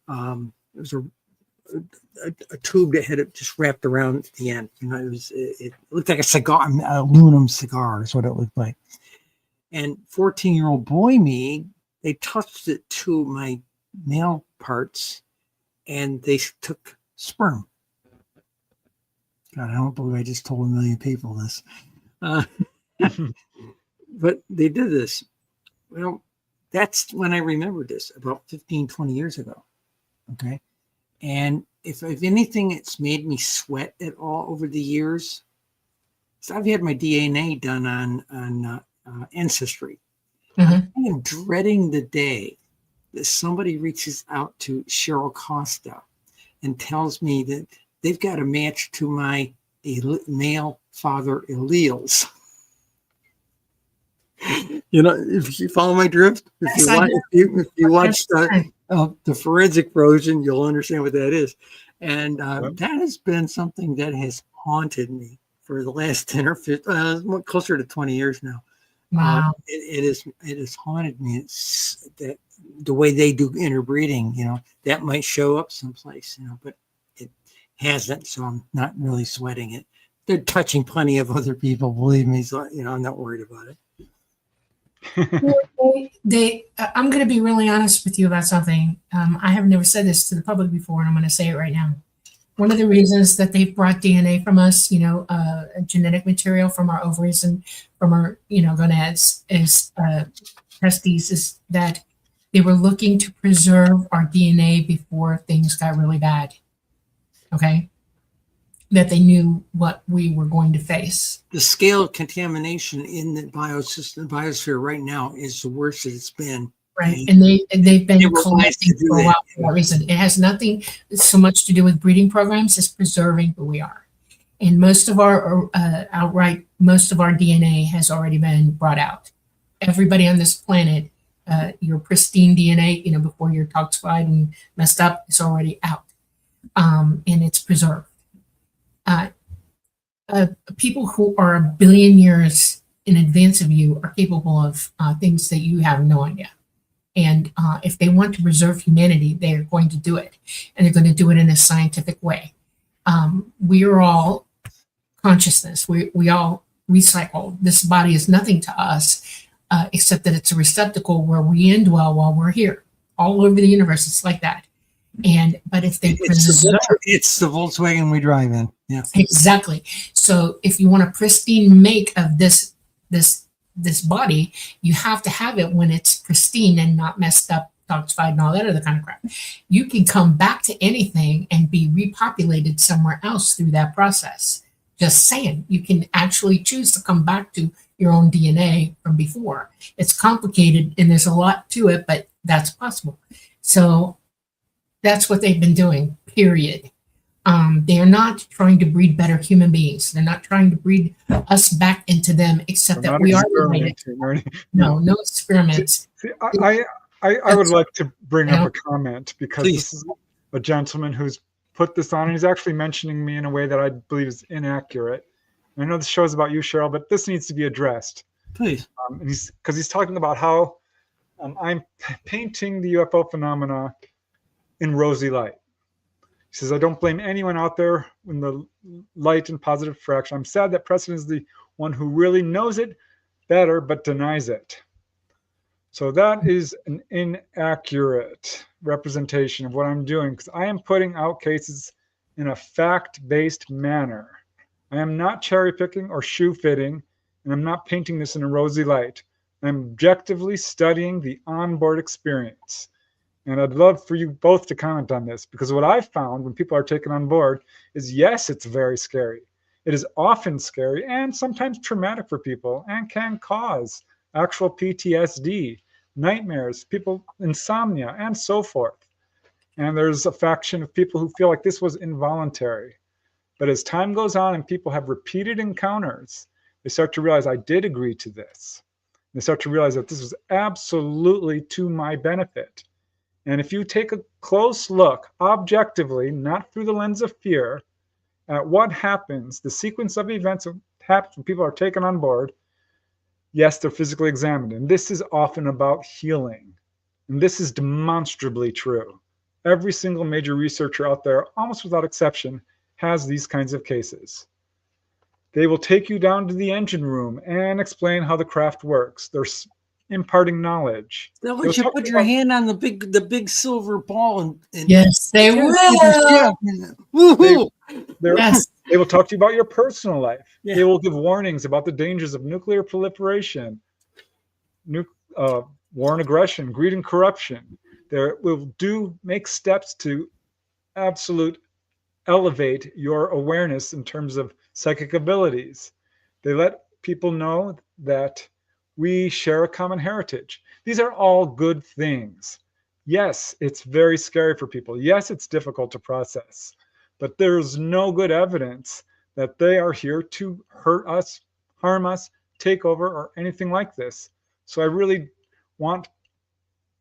it was a tube that had it just wrapped around at the end. It looked like a cigar, an aluminum cigar is what it looked like. And 14-year-old boy me, they touched it to my male parts, and they took sperm. God, I don't believe I just told 1 million people this. But they did this. Well, that's when I remembered this about 15, 20 years ago. Okay. And if anything, it's made me sweat at all over the years. So I've had my DNA done on Ancestry. Mhm. I am dreading the day that somebody reaches out to Cheryl Costa and tells me that they've got a match to my male father alleles. You know, if you follow my drift, if you watch the forensic version, you'll understand what that is. And that has been something that has haunted me for the last 10 or 15, closer to 20 years now. Wow. It has haunted me. It's that the way they do interbreeding, you know, that might show up someplace, you know, but it hasn't. So I'm not really sweating it. They're touching plenty of other people, believe me. So, you know, I'm not worried about it. I'm going to be really honest with you about something. I have never said this to the public before, and I'm going to say it right now. One of the reasons that they've brought DNA from us, you know, genetic material from our ovaries and from our, you know, gonads is testes, is that they were looking to preserve our DNA before things got really bad. Okay. That they knew what we were going to face. The scale of contamination in the biosphere right now is the worst that it's been. Right. And they've been collecting for a while for that reason. It has nothing so much to do with breeding programs as preserving who we are. And most of our most of our DNA has already been brought out. Everybody on this planet, your pristine DNA, you know, before you're toxified and messed up, is already out. And it's preserved. People who are a billion years in advance of you are capable of things that you have no idea. And if they want to preserve humanity, they are going to do it. And they're going to do it in a scientific way. We are all consciousness. We all recycle. This body is nothing to us except that it's a receptacle where we indwell while we're here. All over the universe, it's like that. But if they it's the Volkswagen we drive in. Yeah, exactly. So if you want a pristine make of this body, you have to have it when it's pristine and not messed up, toxified, and all that other kind of crap. You can come back to anything and be repopulated somewhere else through that process. Just saying, you can actually choose to come back to your own DNA from before. It's complicated and there's a lot to it, but that's possible. So that's what they've been doing, period. They are not trying to breed better human beings. They're not trying to breed us back into them, except that we are related. No experiments. See, I would like to bring up a comment because this is a gentleman who's put this on, and he's actually mentioning me in a way that I believe is inaccurate. And I know this show is about you, Cheryl, but this needs to be addressed. Please. Because he's talking about how I'm painting the UFO phenomena in rosy light. He says, I don't blame anyone out there in the light and positive fraction. I'm sad that Preston is the one who really knows it better but denies it. So that is an inaccurate representation of what I'm doing, because I am putting out cases in a fact-based manner. I am not cherry picking or shoe fitting, and I'm not painting this in a rosy light. I'm objectively studying the onboard experience. And I'd love for you both to comment on this, because what I've found when people are taken on board is, yes, it's very scary. It is often scary and sometimes traumatic for people and can cause actual PTSD, nightmares, people, insomnia, and so forth. And there's a faction of people who feel like this was involuntary. But as time goes on and people have repeated encounters, they start to realize I did agree to this. They start to realize that this was absolutely to my benefit. And if you take a close look, objectively, not through the lens of fear, at what happens, the sequence of events that happens when people are taken on board, yes, they're physically examined. And this is often about healing. And this is demonstrably true. Every single major researcher out there, almost without exception, has these kinds of cases. They will take you down to the engine room and explain how the craft works. They're imparting knowledge. They'll let you put your hand on the big silver ball and yes, they will. Woohoo! Yes. They will talk to you about your personal life. Yeah. They will give warnings about the dangers of nuclear proliferation, war and aggression, greed and corruption. They will make steps to absolute elevate your awareness in terms of psychic abilities. They let people know that we share a common heritage. These are all good things. Yes, it's very scary for people. Yes, it's difficult to process, but there's no good evidence that they are here to hurt us, harm us, take over, or anything like this. So I really want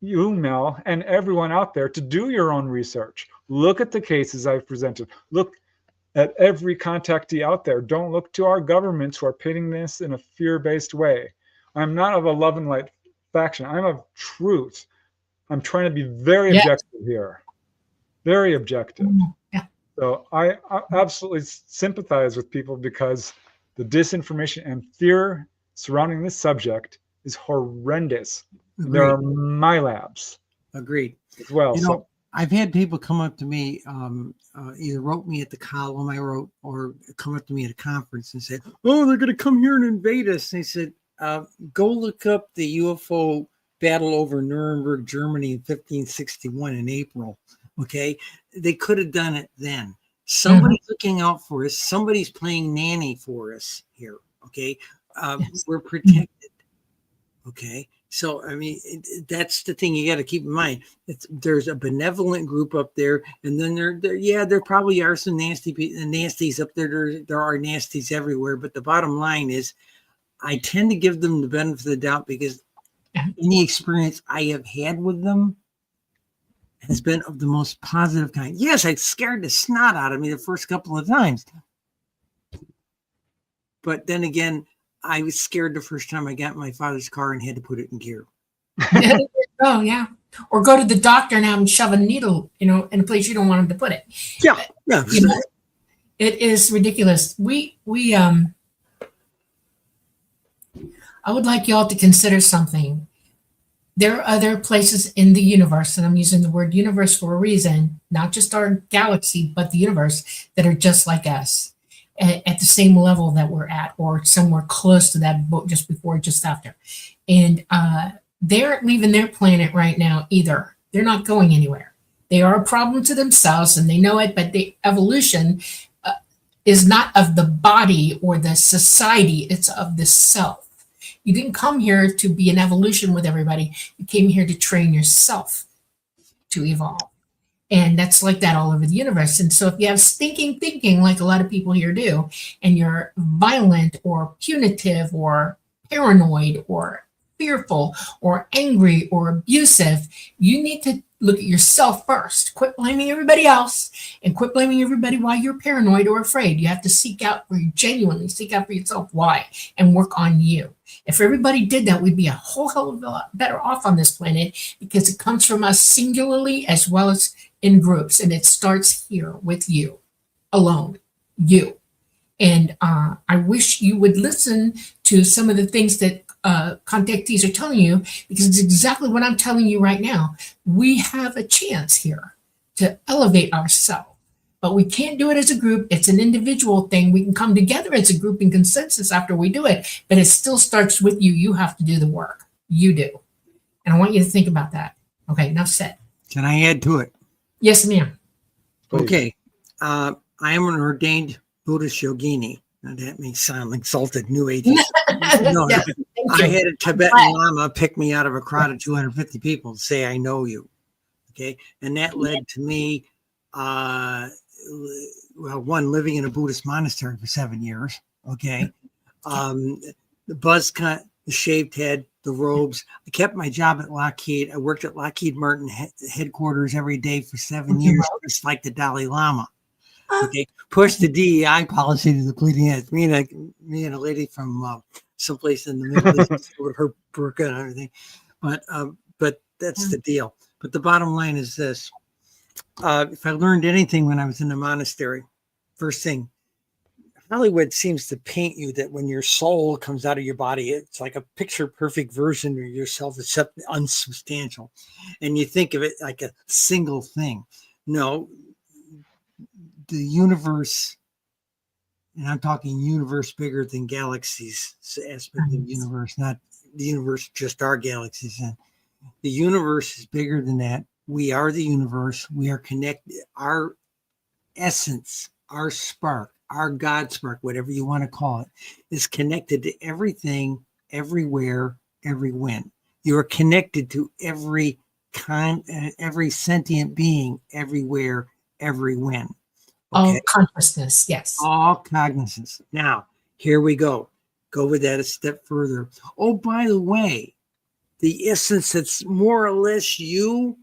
you, Mel, and everyone out there to do your own research. Look at the cases I've presented. Look at every contactee out there. Don't look to our governments who are painting this in a fear-based way. I'm not of a love and light faction. I'm of truth. I'm trying to be very objective here. Very objective. Yeah. So I absolutely sympathize with people because the disinformation and fear surrounding this subject is horrendous. There are my labs. Agreed. As well. You know, I've had people come up to me, either wrote me at the column I wrote or come up to me at a conference and said, oh, they're going to come here and invade us. And they said, go look up the UFO battle over Nuremberg, Germany in 1561 in April. Okay. They could have done it then. Somebody's looking out for us. Somebody's playing nanny for us here. Okay. We're protected. Okay. So, I mean, that's the thing you got to keep in mind. There's a benevolent group up there, and then there probably are some nasties up there. There are nasties everywhere, but the bottom line is I tend to give them the benefit of the doubt because any experience I have had with them has been of the most positive kind. Yes, I scared the snot out of me the first couple of times. But then again, I was scared the first time I got in my father's car and had to put it in gear. Oh, yeah. Or go to the doctor and have him shove a needle, in a place you don't want him to put it. Yeah. Yeah. It is ridiculous. I would like y'all to consider something. There are other places in the universe, and I'm using the word universe for a reason, not just our galaxy, but the universe, that are just like us. At the same level that we're at, or somewhere close to that, just before, just after. And they aren't leaving their planet right now either. They're not going anywhere. They are a problem to themselves and they know it, but the evolution is not of the body or the society, it's of the self. You didn't come here to be an evolution with everybody. You came here to train yourself to evolve. And that's like that all over the universe. And so if you have stinking thinking, like a lot of people here do, and you're violent or punitive or paranoid or fearful or angry or abusive, you need to look at yourself first. Quit blaming everybody else and quit blaming everybody why you're paranoid or afraid. You have to genuinely seek out for yourself why and work on you. If everybody did that, we'd be a whole hell of a lot better off on this planet because it comes from us singularly as well as in groups. And it starts here with you alone, you. And I wish you would listen to some of the things that contactees are telling you, because it's exactly what I'm telling you right now. We have a chance here to elevate ourselves, but we can't do it as a group. It's an individual thing. We can come together as a group in consensus after we do it, but it still starts with you. You have to do the work. You do. And I want you to think about that. Okay, enough said. Can I add to it? Yes, ma'am. Okay. I am an ordained Buddhist yogini. Now that may sound exalted, New Age. No, Yeah, I had a Tibetan Lama pick me out of a crowd of 250 people and say, I know you. Okay. And that led to me, one, living in a Buddhist monastery for 7 years. Okay. The buzz cut, the shaved head, the robes. I kept my job at Lockheed. I worked at Lockheed Martin headquarters every day for 7 years, just like the Dalai Lama. Okay, push the DEI policy to the bleeding edge. Me and a lady from someplace in the Middle East with her burqa and everything. But that's the deal. But the bottom line is this: if I learned anything when I was in the monastery, first thing, Hollywood seems to paint you that when your soul comes out of your body, it's like a picture-perfect version of yourself, except unsubstantial, and you think of it like a single thing. No. The universe, and I'm talking universe bigger than galaxies aspect of the universe, not the universe, just our galaxies. And The universe is bigger than that. We are the universe. We are connected. Our essence, our spark, our God spark, whatever you want to call it, is connected to everything, everywhere, every when. You are connected to every sentient being, everywhere, every when. All consciousness, yes. All cognizance. Now, here we go. Go with that a step further. Oh, by the way, the essence that's more or less you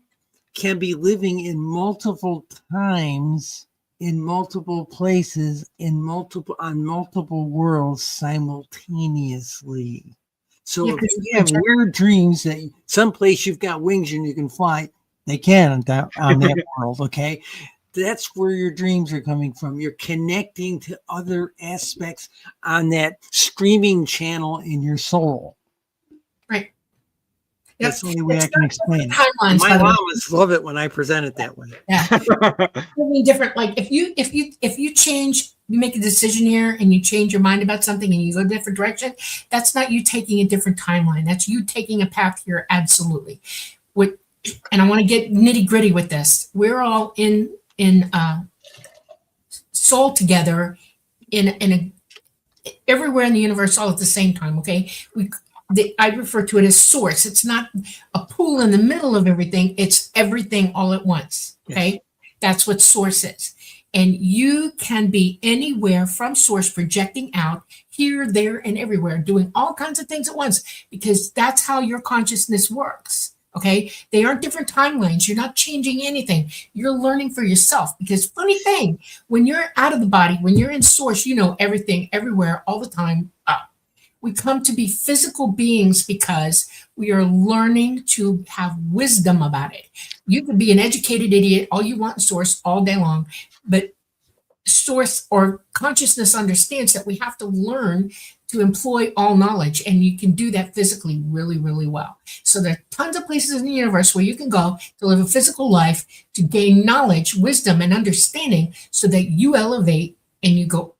can be living in multiple times, in multiple places, on multiple worlds simultaneously. So if you have weird dreams that someplace you've got wings and you can fly, they can on that world, okay? That's where your dreams are coming from. You're connecting to other aspects on that streaming channel in your soul. Right. That's the only way I can explain it. My mamas love it when I present it that way. Yeah. Different. Like if you change, you make a decision here and you change your mind about something and you go a different direction, that's not you taking a different timeline. That's you taking a path here. Absolutely. And I want to get nitty gritty with this. We're all in soul together in everywhere in the universe all at the same time. Okay. I refer to it as source. It's not a pool in the middle of everything. It's everything all at once. Okay. Yes. That's what source is. And you can be anywhere from source, projecting out here, there, and everywhere, doing all kinds of things at once, because that's how your consciousness works. Okay. They aren't different timelines. You're not changing anything. You're learning for yourself, because funny thing, when you're out of the body, when you're in source, you know everything, everywhere, all the time. We come to be physical beings because we are learning to have wisdom about it. You could be an educated idiot all you want in source all day long, but source or consciousness understands that we have to learn to employ all knowledge, and you can do that physically really, really well. So there are tons of places in the universe where you can go to live a physical life, to gain knowledge, wisdom, and understanding so that you elevate and you go.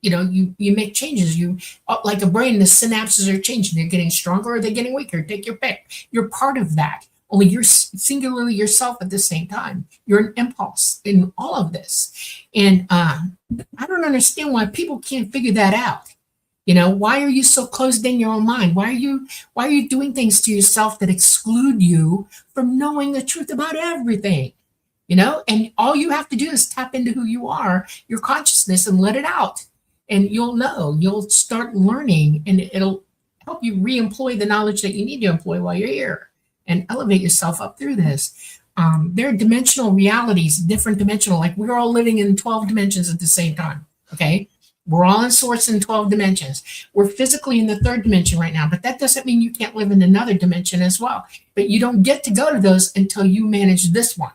You make changes. You, like a brain, the synapses are changing. They're getting stronger or they're getting weaker. Take your pick. You're part of that. Only you're singularly yourself at the same time. You're an impulse in all of this. And I don't understand why people can't figure that out. Why are you so closed in your own mind? Why are you doing things to yourself that exclude you from knowing the truth about everything? And all you have to do is tap into who you are, your consciousness, and let it out. And you'll start learning, and it'll help you re-employ the knowledge that you need to employ while you're here and elevate yourself up through this. There are dimensional realities, different dimensional, like we're all living in 12 dimensions at the same time. Okay. We're all in source in 12 dimensions. We're physically in the third dimension right now, but that doesn't mean you can't live in another dimension as well. But you don't get to go to those until you manage this one.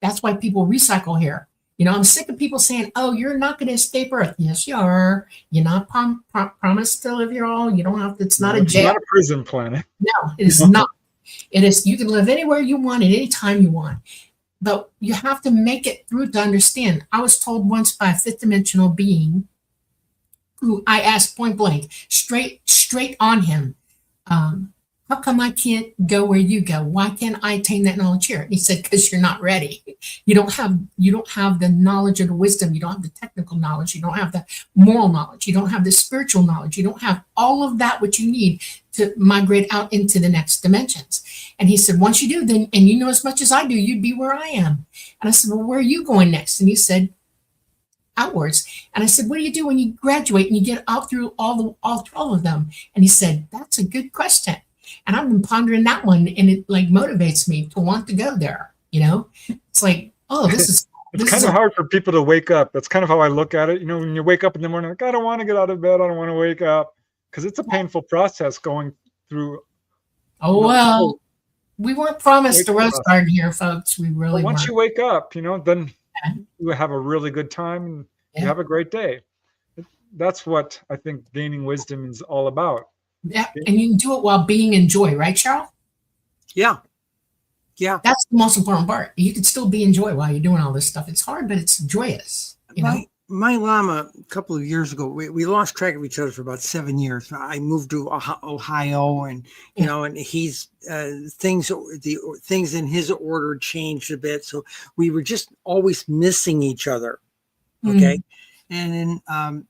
That's why people recycle here. I'm sick of people saying, oh, you're not going to escape Earth. Yes, you are. You're not promised to live here all. You don't have to, it's not a jail. It's not a prison planet. No, it is not. It is, you can live anywhere you want at any time you want. But you have to make it through to understand. I was told once by a fifth dimensional being who I asked point blank, straight on him, how come I can't go where you go? Why can't I attain that knowledge here? And he said, because you're not ready. You don't have the knowledge or the wisdom. You don't have the technical knowledge. You don't have the moral knowledge. You don't have the spiritual knowledge. You don't have all of that which you need to migrate out into the next dimensions. And he said, once you do, then, and you know as much as I do, you'd be where I am. And I said, well, where are you going next? And he said, outwards. And I said, what do you do when you graduate and you get out through all 12 of them? And he said, that's a good question. And I've been pondering that one, and it like motivates me to want to go there. It's like, oh, this is. It's kind of hard for people to wake up. That's kind of how I look at it. When you wake up in the morning, like, I don't want to get out of bed. I don't want to wake up, because it's a painful process going through. Oh, well, we weren't promised a rose garden here, folks. We really once weren't. You wake up, then you have a really good time and you have a great day. That's what I think gaining wisdom is all about. Yeah, and you can do it while being in joy, right, Cheryl? Yeah. That's the most important part. You can still be in joy while you're doing all this stuff. It's hard, but it's joyous. Right. my Lama, a couple of years ago, we lost track of each other for about 7 years. I moved to Ohio, and and he's things in his order changed a bit, so we were just always missing each other. Okay, and then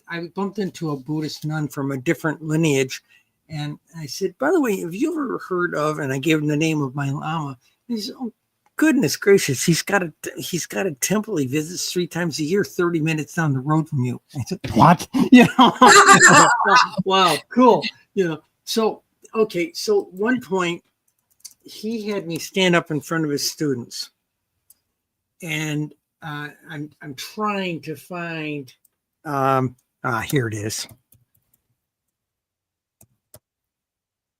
I bumped into a Buddhist nun from a different lineage, and I said, "By the way, have you ever heard of?" And I gave him the name of my Lama. And he said, "Oh, goodness gracious, he's got a temple he visits 3 times a year, 30 minutes down the road from you." I said, "What?" Wow, cool. So okay, so one point he had me stand up in front of his students, and I'm trying to find here it is.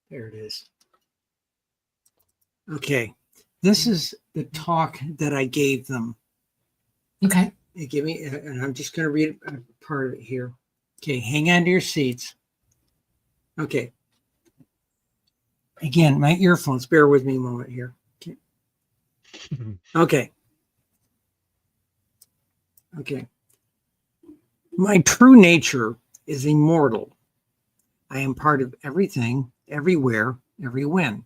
There it is. Okay. This is the talk that I gave them. Okay. They give me, and I'm just going to read a part of it here. Okay, hang on to your seats. Okay. Again, my earphones. Bear with me a moment here. Okay. Okay. Okay. My true nature is immortal. I am part of everything, everywhere, every when.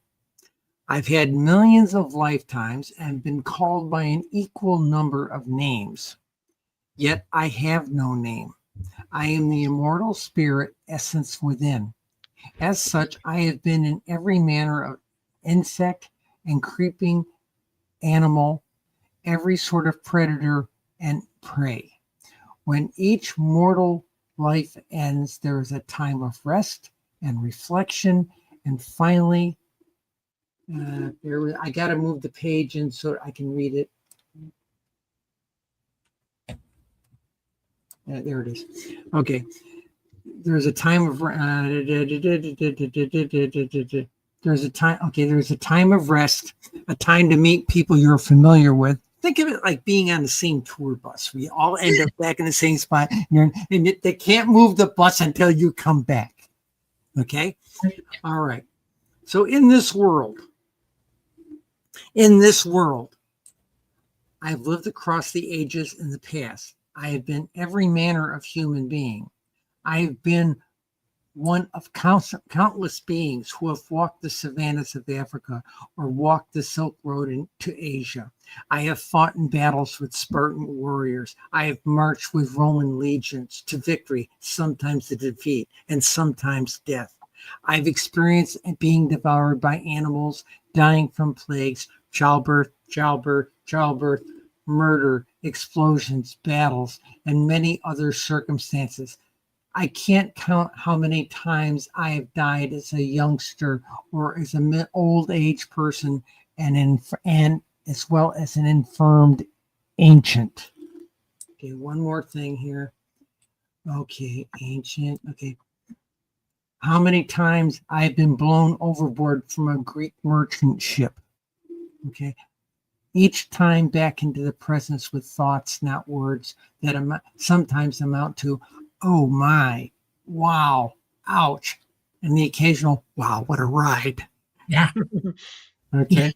I've had millions of lifetimes and been called by an equal number of names. Yet I have no name. I am the immortal spirit essence within. As such, I have been in every manner of insect and creeping animal, every sort of predator and prey. When each mortal life ends, there is a time of rest and reflection, and finally, I got to move the page in so I can read it. There it is. Okay. There's a time of there's a time. Okay, there's a time of rest, a time to meet people you're familiar with. Think of it like being on the same tour bus. We all end up back in the same spot, and they can't move the bus until you come back. Okay. All right. So in this world, I've lived across the ages in the past. I have been every manner of human being. I have been one of countless beings who have walked the savannas of Africa or walked the Silk Road into Asia. I have fought in battles with Spartan warriors. I have marched with Roman legions to victory, sometimes to defeat, and sometimes death. I've experienced being devoured by animals, dying from plagues, childbirth, murder, explosions, battles, and many other circumstances. I can't count how many times I have died as a youngster or as an old age person, and as well as an infirmed ancient. Okay, one more thing here. Okay, ancient. Okay. How many times I've been blown overboard from a Greek merchant ship. Okay. Each time back into the presence with thoughts, not words, that sometimes amount to, "Oh my, wow, ouch," and the occasional, "Wow, what a ride." Yeah. Okay.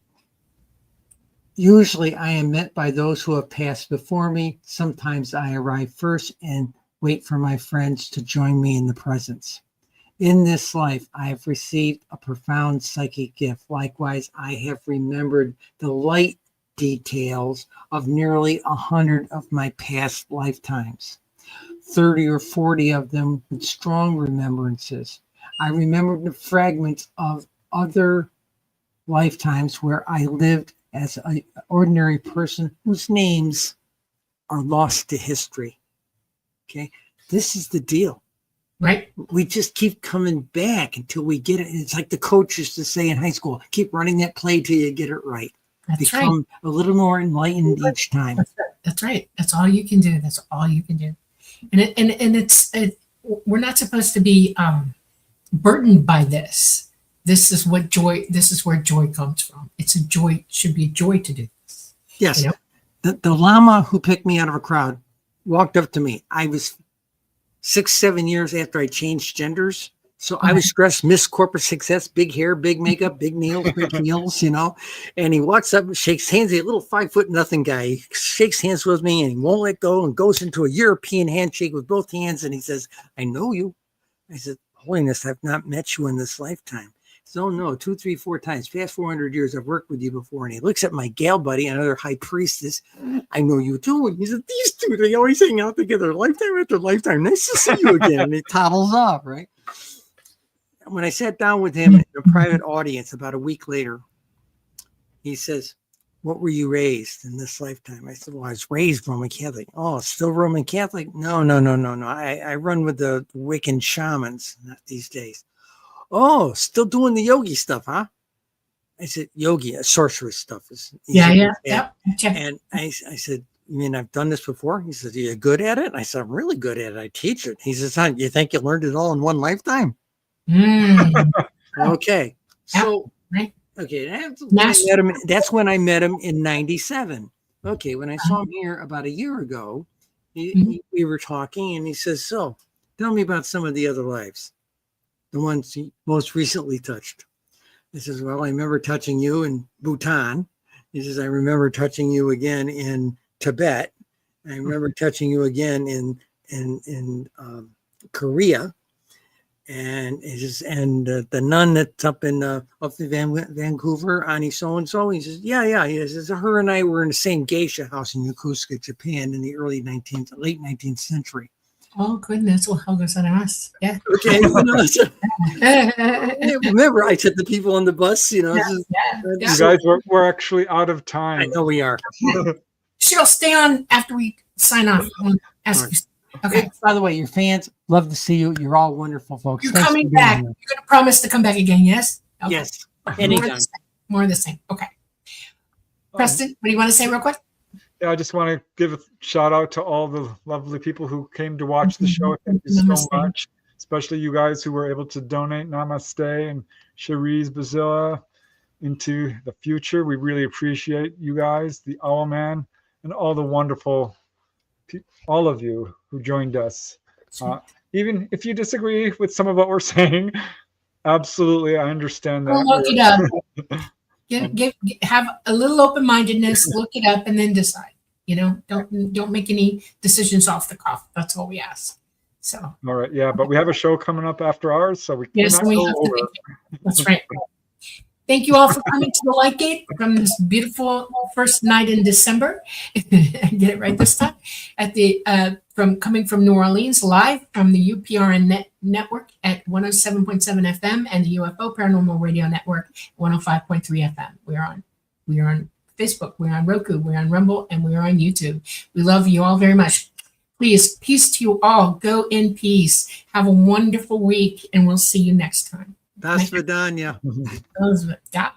Usually I am met by those who have passed before me. Sometimes I arrive first and wait for my friends to join me in the presence. In this life, I have received a profound psychic gift. Likewise, I have remembered the light details of nearly 100 of my past lifetimes, 30 or 40 of them with strong remembrances. I remembered the fragments of other lifetimes where I lived as an ordinary person whose names are lost to history. Okay, this is the deal. Right. We just keep coming back until we get it. It's like the coach used to say in high school, keep running that play till you get it right. That's Become a little more enlightened each time. That's right. That's all you can do. That's all you can do. And we're not supposed to be burdened by this. This is where joy comes from. It's a joy, should be a joy to do this. Yes. You know? The Lama who picked me out of a crowd walked up to me. I was 6-7 years after I changed genders. So I was dressed Miss Corporate Success, big hair, big makeup, big nails, big heels, and he walks up and shakes hands. He's a little 5'0" guy. He shakes hands with me and he won't let go and goes into a European handshake with both hands. And he says, I know you. I said, Holiness, I've not met you in this lifetime. He says, oh no, 2, 3, 4 times. Past 400 years, I've worked with you before. And he looks at my gal buddy, another high priestess. I know you too. And he said, these two, they always hang out together lifetime after lifetime. Nice to see you again. And he toddles off, right? When I sat down with him in a private audience about a week later, he says, what were you raised in this lifetime? I said, well, I was raised Roman Catholic. Oh, still Roman Catholic? No. I run with the Wiccan shamans these days. Oh, still doing the yogi stuff, huh? I said, yogi, sorceress stuff. Yeah. And I said, you mean I've done this before? He said, are you good at it? I said, I'm really good at it. I teach it. He says, huh, you think you learned it all in one lifetime? Okay. So, okay. That's when I met him in 97. Okay. When I saw him here about a year ago, we were talking and he says, so tell me about some of the other lives, the ones he most recently touched. He says, well, I remember touching you in Bhutan. He says, I remember touching you again in Tibet. I remember touching you again in Korea. And the nun that's up in Vancouver, Ani so-and-so, he says, yeah. He says, her and I were in the same geisha house in Yokosuka, Japan in the late 19th century. Oh, goodness. Well, how goes that us? Yeah. Okay. Remember, I took the people on the bus, You guys, we're actually out of time. I know we are. Cheryl, stay on after we sign off. Ask you. Okay. By the way, your fans love to see you. You're all wonderful folks. You're coming back. You're going to promise to come back again, yes? Okay. Yes. More of the same. Okay. Preston, what do you want to say real quick? Yeah, I just want to give a shout out to all the lovely people who came to watch the show. Thank you so much, especially you guys who were able to donate Namaste and Cherise Bazilla into the future. We really appreciate you guys, the Owl Man, and all the wonderful all of you who joined us. Even if you disagree with some of what we're saying, absolutely, I understand that. Well, look it up. Have a little open-mindedness, look it up, and then decide. Don't make any decisions off the cuff. That's all we ask. So. All right, yeah, but we have a show coming up after ours, so we cannot go over. That's right. Thank you all for coming to the Lightgate from this beautiful first night in December. Get it right this time. Coming from New Orleans, live from the UPRN network at 107.7 FM and the UFO Paranormal Radio Network 105.3 FM. We are on Facebook, we're on Roku, we're on Rumble, and we're on YouTube. We love you all very much. Please, peace to you all. Go in peace. Have a wonderful week, and we'll see you next time. Das Vidania. Das Vidania.